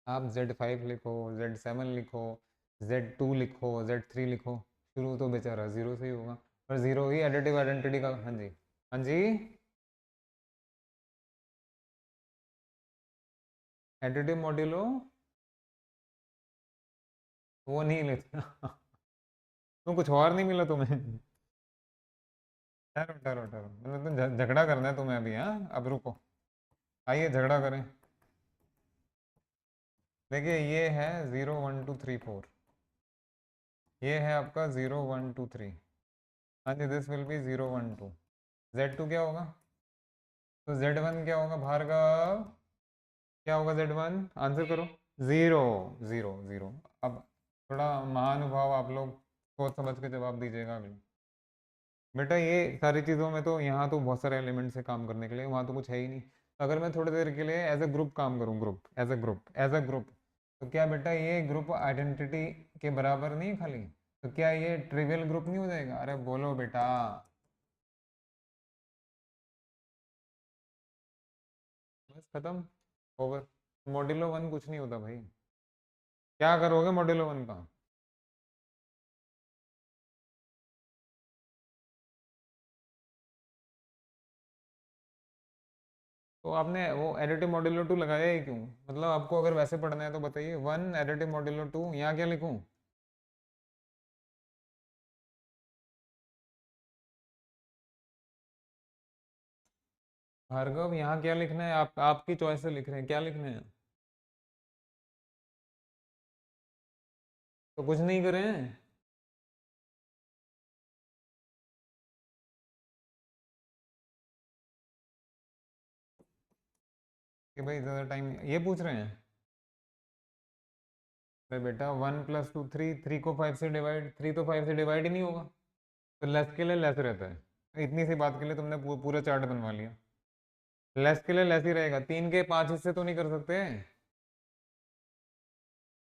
आप Z5 लिखो, Z7 लिखो, Z2 लिखो, Z3 लिखो, शुरू तो बेचारा जीरो से ही होगा। और जीरो ही एडिटिव आइडेंटिटी का। हाँ जी, हाँ जी, एडिटिव मॉड्यूलो वो नहीं लेता। तुम कुछ और नहीं मिला तुम्हें? ठहरो ठहरो ठहरो, मतलब तुम झगड़ा करना है तुम्हें अभी, हाँ अब रुको, आइए झगड़ा करें। देखिए ये है 0 1 2 3 4, ये है आपका 0 1 2 3। हाँ जी, दिस विल बी 0 1 2। Z2 क्या होगा? तो Z1 क्या होगा भार्गव? क्या होगा Z1? आंसर करो। Zero, zero zero. अब थोड़ा महानुभाव आप लोग सोच समझ के जवाब दीजिएगा अगले। बेटा ये सारी चीज़ों में तो यहाँ तो बहुत सारे एलिमेंट्स है काम करने के लिए, वहाँ तो कुछ है ही नहीं। अगर मैं थोड़ी देर के लिए एज ए ग्रुप काम करूँ, group as a group, as a group, तो क्या बेटा ये ग्रुप आइडेंटिटी के बराबर नहीं है खाली? तो क्या ये ट्रिवियल ग्रुप नहीं हो जाएगा? अरे बोलो बेटा। बस खत्म, ओवर। मॉड्यूलो वन कुछ नहीं होता भाई। क्या करोगे मॉड्यूलो वन का? तो आपने वो एडिटिव मॉड्यूलो टू लगाया ही क्यों? मतलब आपको अगर वैसे पढ़ना है तो बताइए, वन एडिटिव मॉड्यूलो टू, यहाँ क्या लिखूं? भार्गव यहाँ क्या लिखना है? आप आपकी चॉइस से लिख रहे हैं, क्या लिखना है? तो कुछ नहीं करें? कि भाई ज़्यादा टाइम ये पूछ रहे हैं? अरे बेटा 1 + 2 3, 3 को 5 से डिवाइड, 3 तो 5 से डिवाइड ही नहीं होगा, तो लेस के लिए लेस रहता है। इतनी सी बात के लिए तुमने पूरा चार्ट बनवा लिया। लेस के लिए लेस ही रहेगा, 3 के 5 हिस्से तो नहीं कर सकते।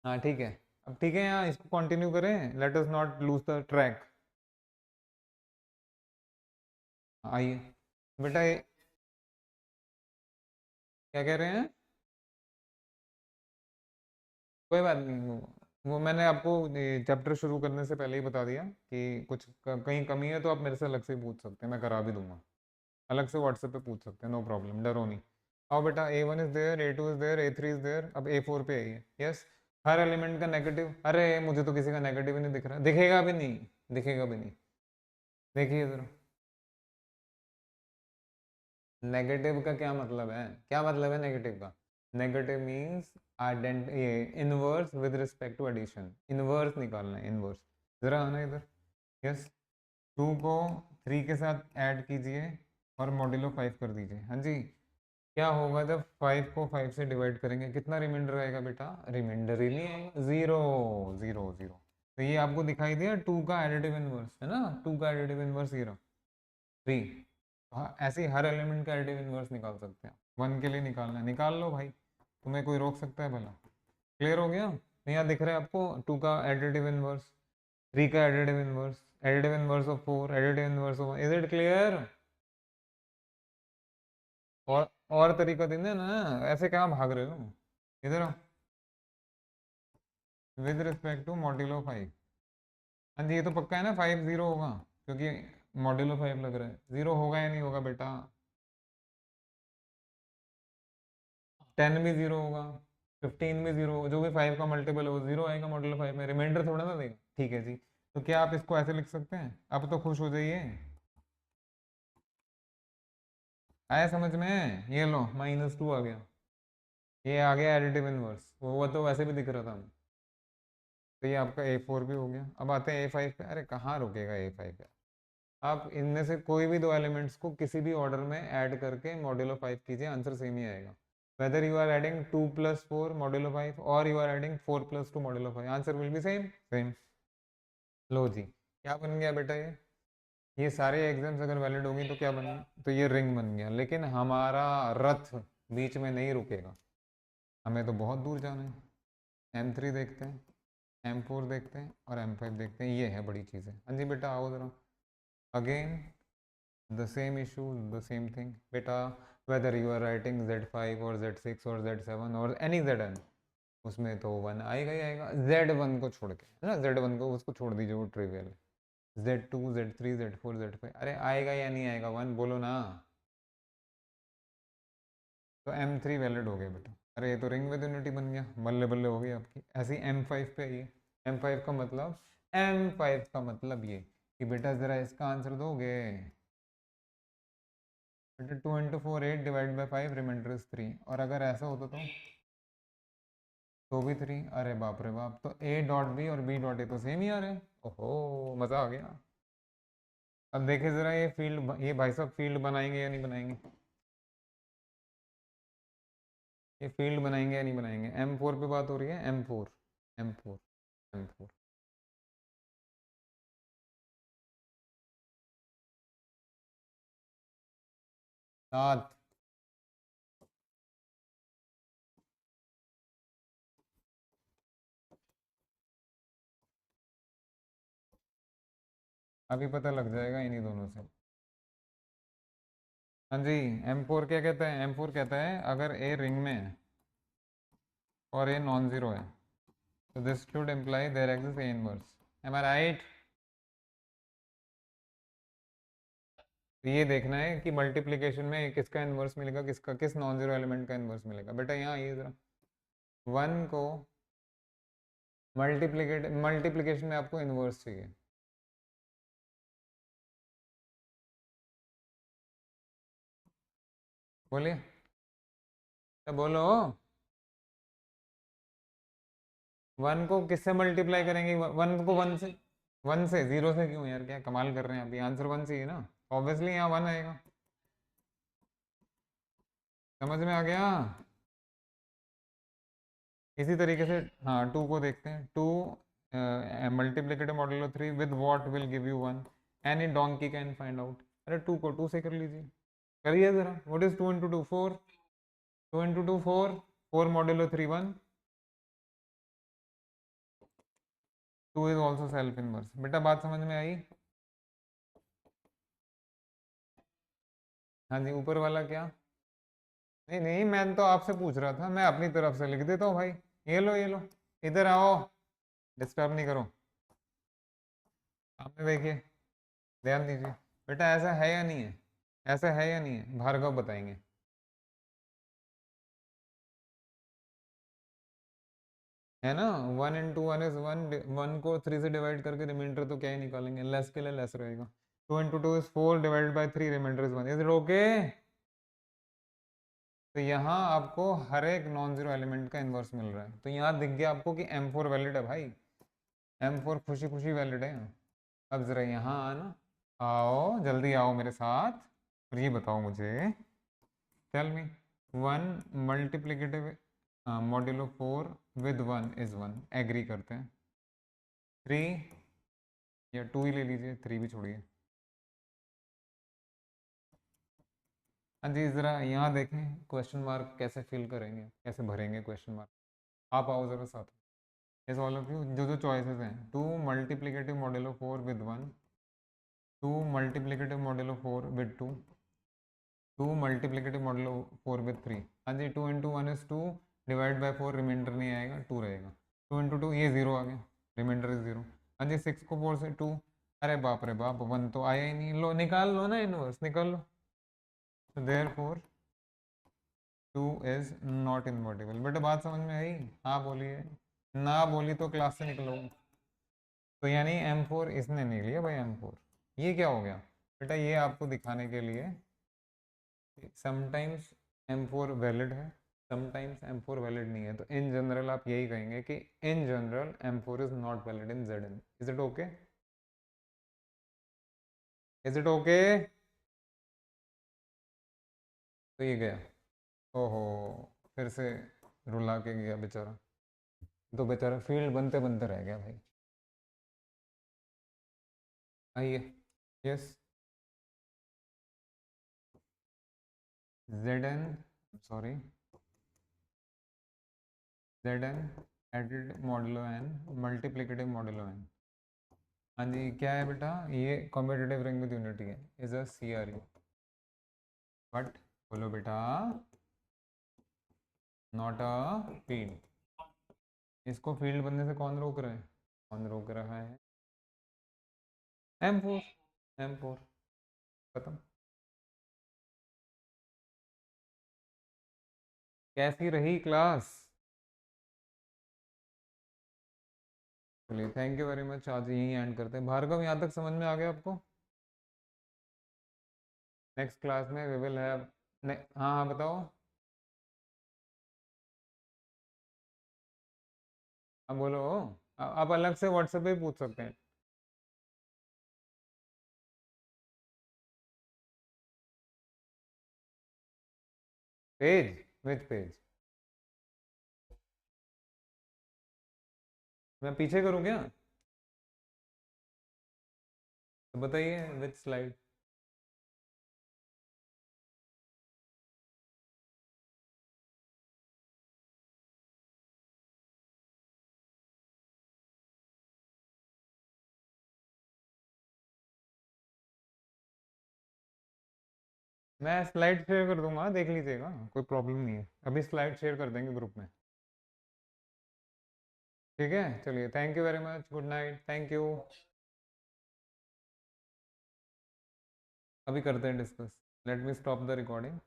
हाँ ठीक है। अब ठीक है, यहाँ इसको कंटिन्यू करें, let us not lose the track. आइए बेटा क्या कह रहे हैं? कोई बात नहीं, वो मैंने आपको चैप्टर शुरू करने से पहले ही बता दिया कि कुछ कहीं कमी है तो आप मेरे से अलग से ही पूछ सकते हैं, मैं करा भी दूंगा। अलग से व्हाट्सएप पे पूछ सकते हैं, नो प्रॉब्लम, डरो नहीं। आओ बेटा, A1 is there, A2 is there, A3 is there, अब A4 पे आइए। यस, हर एलिमेंट का नेगेटिव, अरे मुझे तो किसी का नेगेटिव ही नहीं दिख रहा, दिखेगा भी नहीं, दिखेगा भी नहीं। देखिए जरा, नेगेटिव का क्या मतलब है? क्या मतलब है नेगेटिव का? नेगेटिव मीन्स आइडेंट ये inverse with respect to addition, inverse निकालना है, इनवर्स। जरा आना इधर। यस, 2 को 3 के साथ ऐड कीजिए और मॉड्यूलो 5 कर दीजिए। हाँ जी, क्या होगा जब 5 को 5 से डिवाइड करेंगे? कितना रिमाइंडर आएगा बेटा? रिमाइंडर ही नहीं आएगा, जीरो, जीरो जीरो। तो ये आपको दिखाई दिया 2 का एडिटिव इनवर्स है ना, 2 का एडिटिव इनवर्स ये रहा 3। हाँ, ऐसे ही हर एलिमेंट का एडिटिव इनवर्स निकाल सकते हैं। वन के लिए निकालना है, निकाल लो भाई, तुम्हें कोई रोक सकता है भला? क्लियर हो गया? तो यहाँ दिख रहा है आपको 2 का एडिटिव इनवर्स, 3 का additive inverse of 4, additive inverse of, is it clear? और तरीका देना है ना, ऐसे कहाँ भाग रहे हो? इधर आओ, विद रिस्पेक्ट टू मॉड्यूलो 5। हाँ जी, ये तो पक्का है ना 5 0 होगा, क्योंकि मॉड्यूलो 5 लग रहा है, जीरो होगा या नहीं होगा बेटा? 10 भी जीरो होगा, 15 भी जीरो होगा, जो भी 5 का मल्टीपल हो जीरो आएगा मॉड्यूलो 5 में, रिमाइंडर थोड़ा ना देगा। ठीक है जी, तो क्या आप इसको ऐसे लिख सकते हैं? अब तो खुश हो जाइए। आया समझ में? ये लो -2 आ गया, ये आ गया एडिटिव इनवर्स, वो तो वैसे भी दिख रहा था हमें। तो ये आपका A4 भी हो गया। अब आते हैं A5 पे। अरे कहाँ रुकेगा A5 पे? आप इनमें से कोई भी दो एलिमेंट्स को किसी भी ऑर्डर में ऐड करके मॉड्यूलो 5 कीजिए, आंसर सेम ही आएगा। Whether you are adding 2 + 4 modulo 5 और you are adding 4 + 2 modulo 5, answer will be same same. लो जी, क्या बन गया बेटा? ये सारे एग्जाम्स अगर वैलिड होंगी तो क्या बन गया? तो ये रिंग बन गया, लेकिन हमारा रथ बीच में नहीं रुकेगा, हमें तो बहुत दूर जाना है। M3 देखते हैं, M4 देखते हैं और M5 देखते हैं, ये है बड़ी चीज़ें। हाँ जी बेटा आओ ज़रा, again the same issue, the same thing बेटा, whether you are writing Z5 और Z6 और Z7 और any Zn, उसमें तो वन आएगा ही आएगा, Z1 को छोड़ के, है ना, Z1 को उसको छोड़ दीजिए, वो ट्रिवियल है। Z2 Z3 Z4 Z5, अरे आएगा या नहीं आएगा, 1 बोलो ना। तो M3 वैलिड हो गया बेटा। अरे ये तो रिंग विद यूनिटी बन गया, बल्ले बल्ले हो गई आपकी। ऐसे ही M5 पे आइए। M5 का मतलब ये कि बेटा ज़रा इसका आंसर दोगे। बेटा 2 into 4 8 divide by 5 reminder is 3, और अगर ऐसा होता तो भी 3। अरे बाप रे बाप, तो A डॉट B और B डॉट A तो सेम ही आ रहे हैं। ओहो मज़ा आ गया। अब देखे ज़रा ये फील्ड, ये भाई साहब फील्ड बनाएंगे या नहीं बनाएंगे, ये फील्ड बनाएंगे या नहीं बनाएंगे। M4 पे बात हो रही है, M4 M4 M4। सात। अभी पता लग जाएगा इन्हीं दोनों से। हाँ जी। M4 क्या कहता है, M4 कहता है अगर A रिंग में है और A नॉन जीरो है, तो this should imply there exist A inverse. Am I right? तो ये देखना है कि मल्टीप्लिकेशन में किसका इन्वर्स मिलेगा, किसका, किस नॉन जीरो एलिमेंट का इन्वर्स मिलेगा। बेटा यहाँ ये जरा 1 को मल्टीप्लिकेशन में आपको इन्वर्स चाहिए। बोलिए, क्या बोलो। 1 को किससे मल्टीप्लाई करेंगे, 1 को 1 से, 1 से, 0 से क्यों यार, क्या कमाल कर रहे हैं अभी, आंसर 1 से ही है ना। ऑब्वियसली यहाँ 1 आएगा। समझ में आ गया। इसी तरीके से हाँ 2 को देखते हैं। 2 multiplicative modulo 3 with what will give you 1, any donkey can find out. अरे 2 को 2 से कर लीजिए, करिए जरा। What is 2 into 2 4, 2 into 2 4, 4 modulo 3 1, 2 is also self inverse. बेटा बात समझ में आई। हाँ जी, ऊपर वाला क्या। नहीं नहीं, मैं तो आपसे पूछ रहा था, मैं अपनी तरफ से लिख देता हूँ भाई। ये लो ये लो, इधर आओ, डिस्टर्ब नहीं करो, सामने देखिए, ध्यान दीजिए। बेटा ऐसा है या नहीं है, ऐसा है या नहीं है, भार्गव बताएंगे। है ना, 1 इंटू 1 इज 1, 1 को 3 से डिवाइड करके रिमाइंडर तो क्या ही निकालेंगे, लेस के लिए लेस रहेगा। 2 into 2 is 4 divide by 3 reminder is 1, is it okay. तो यहाँ आपको हर एक नॉन जीरो एलिमेंट का इन्वर्स मिल रहा है, तो यहाँ दिख गया आपको कि M4 वैलिड है भाई, M4 खुशी खुशी वैलिड है। अब जरा यहाँ आना, आओ जल्दी आओ मेरे साथ, और ये बताओ मुझे, tell me, 1 multiplicative modulo 4 with 1 is 1, agree करते हैं। 3 या 2 ही ले लीजिए, 3 भी छोड़िए। हाँ जी, ज़रा यहाँ देखें क्वेश्चन मार्क कैसे फिल करेंगे, कैसे भरेंगे क्वेश्चन मार्क। आप आओ ज़रा साथ। यस ऑल ऑफ यू, जो जो चॉइसेस हैं, 2 multiplicative modulo 4 with 1, 2 multiplicative modulo 4 with 2, 2 multiplicative modulo 4 with 3। हाँ जी, 2 into 1 is 2, divide by 4 reminder नहीं आएगा, 2 रहेगा। 2 इंटू 2 ये 0 आ गया, रिमाइंडर इज 0। हाँ जी, 6 को 4 से 2, अरे बाप रे बाप, 1 तो आया ही नहीं, लो निकाल लो ना इनवर्स, निकाल लो। तो देयरफॉर 2 इज नॉट इनवर्टिबल। बेटा बात समझ में आई। हाँ बोलिए, ना बोली तो क्लास से निकलो। तो यानी M4 इसने नहीं लिया भाई, M4। ये क्या हो गया बेटा, ये आपको दिखाने के लिए समटाइम्स M4 वैलिड है, समटाइम्स M4 वैलिड नहीं है। तो इन जनरल आप यही कहेंगे कि in general M4 is not valid in Zn। Is it okay, is it okay. तो ये गया, ओहो, फिर से रुला के गया बेचारा, तो बेचारा फील्ड बनते बनते रह गया भाई। आइए, yes, Zn, sorry, Zn added modulo n multiplicative modulo n। हाँ जी, क्या है बेटा, ये कॉम्पिटिटिव रिंग विद यूनिटी है, इज अ CRU, बट बोलो बेटा, नॉट अ फील्ड। इसको फील्ड बनने से कौन रोक रहा है, कौन रोक रहा है, M4 खत्म। कैसी रही क्लास? चलिए थैंक यू वेरी मच, आज यहीं एंड करते हैं। भार्गव यहाँ तक समझ में आ गया आपको? नेक्स्ट क्लास में वी विल हैव, हाँ हाँ बताओ। हाँ बोलो। आप अलग से व्हाट्सएप पे पूछ सकते हैं। पेज? विच पेज? मैं पीछे करूँ क्या? तो बताइए विच स्लाइड। मैं स्लाइड शेयर कर दूंगा, देख लीजिएगा, कोई प्रॉब्लम नहीं है। अभी स्लाइड शेयर कर देंगे ग्रुप में। ठीक है चलिए, thank you very much, good night, thank you. अभी करते हैं discuss. Let me stop the recording.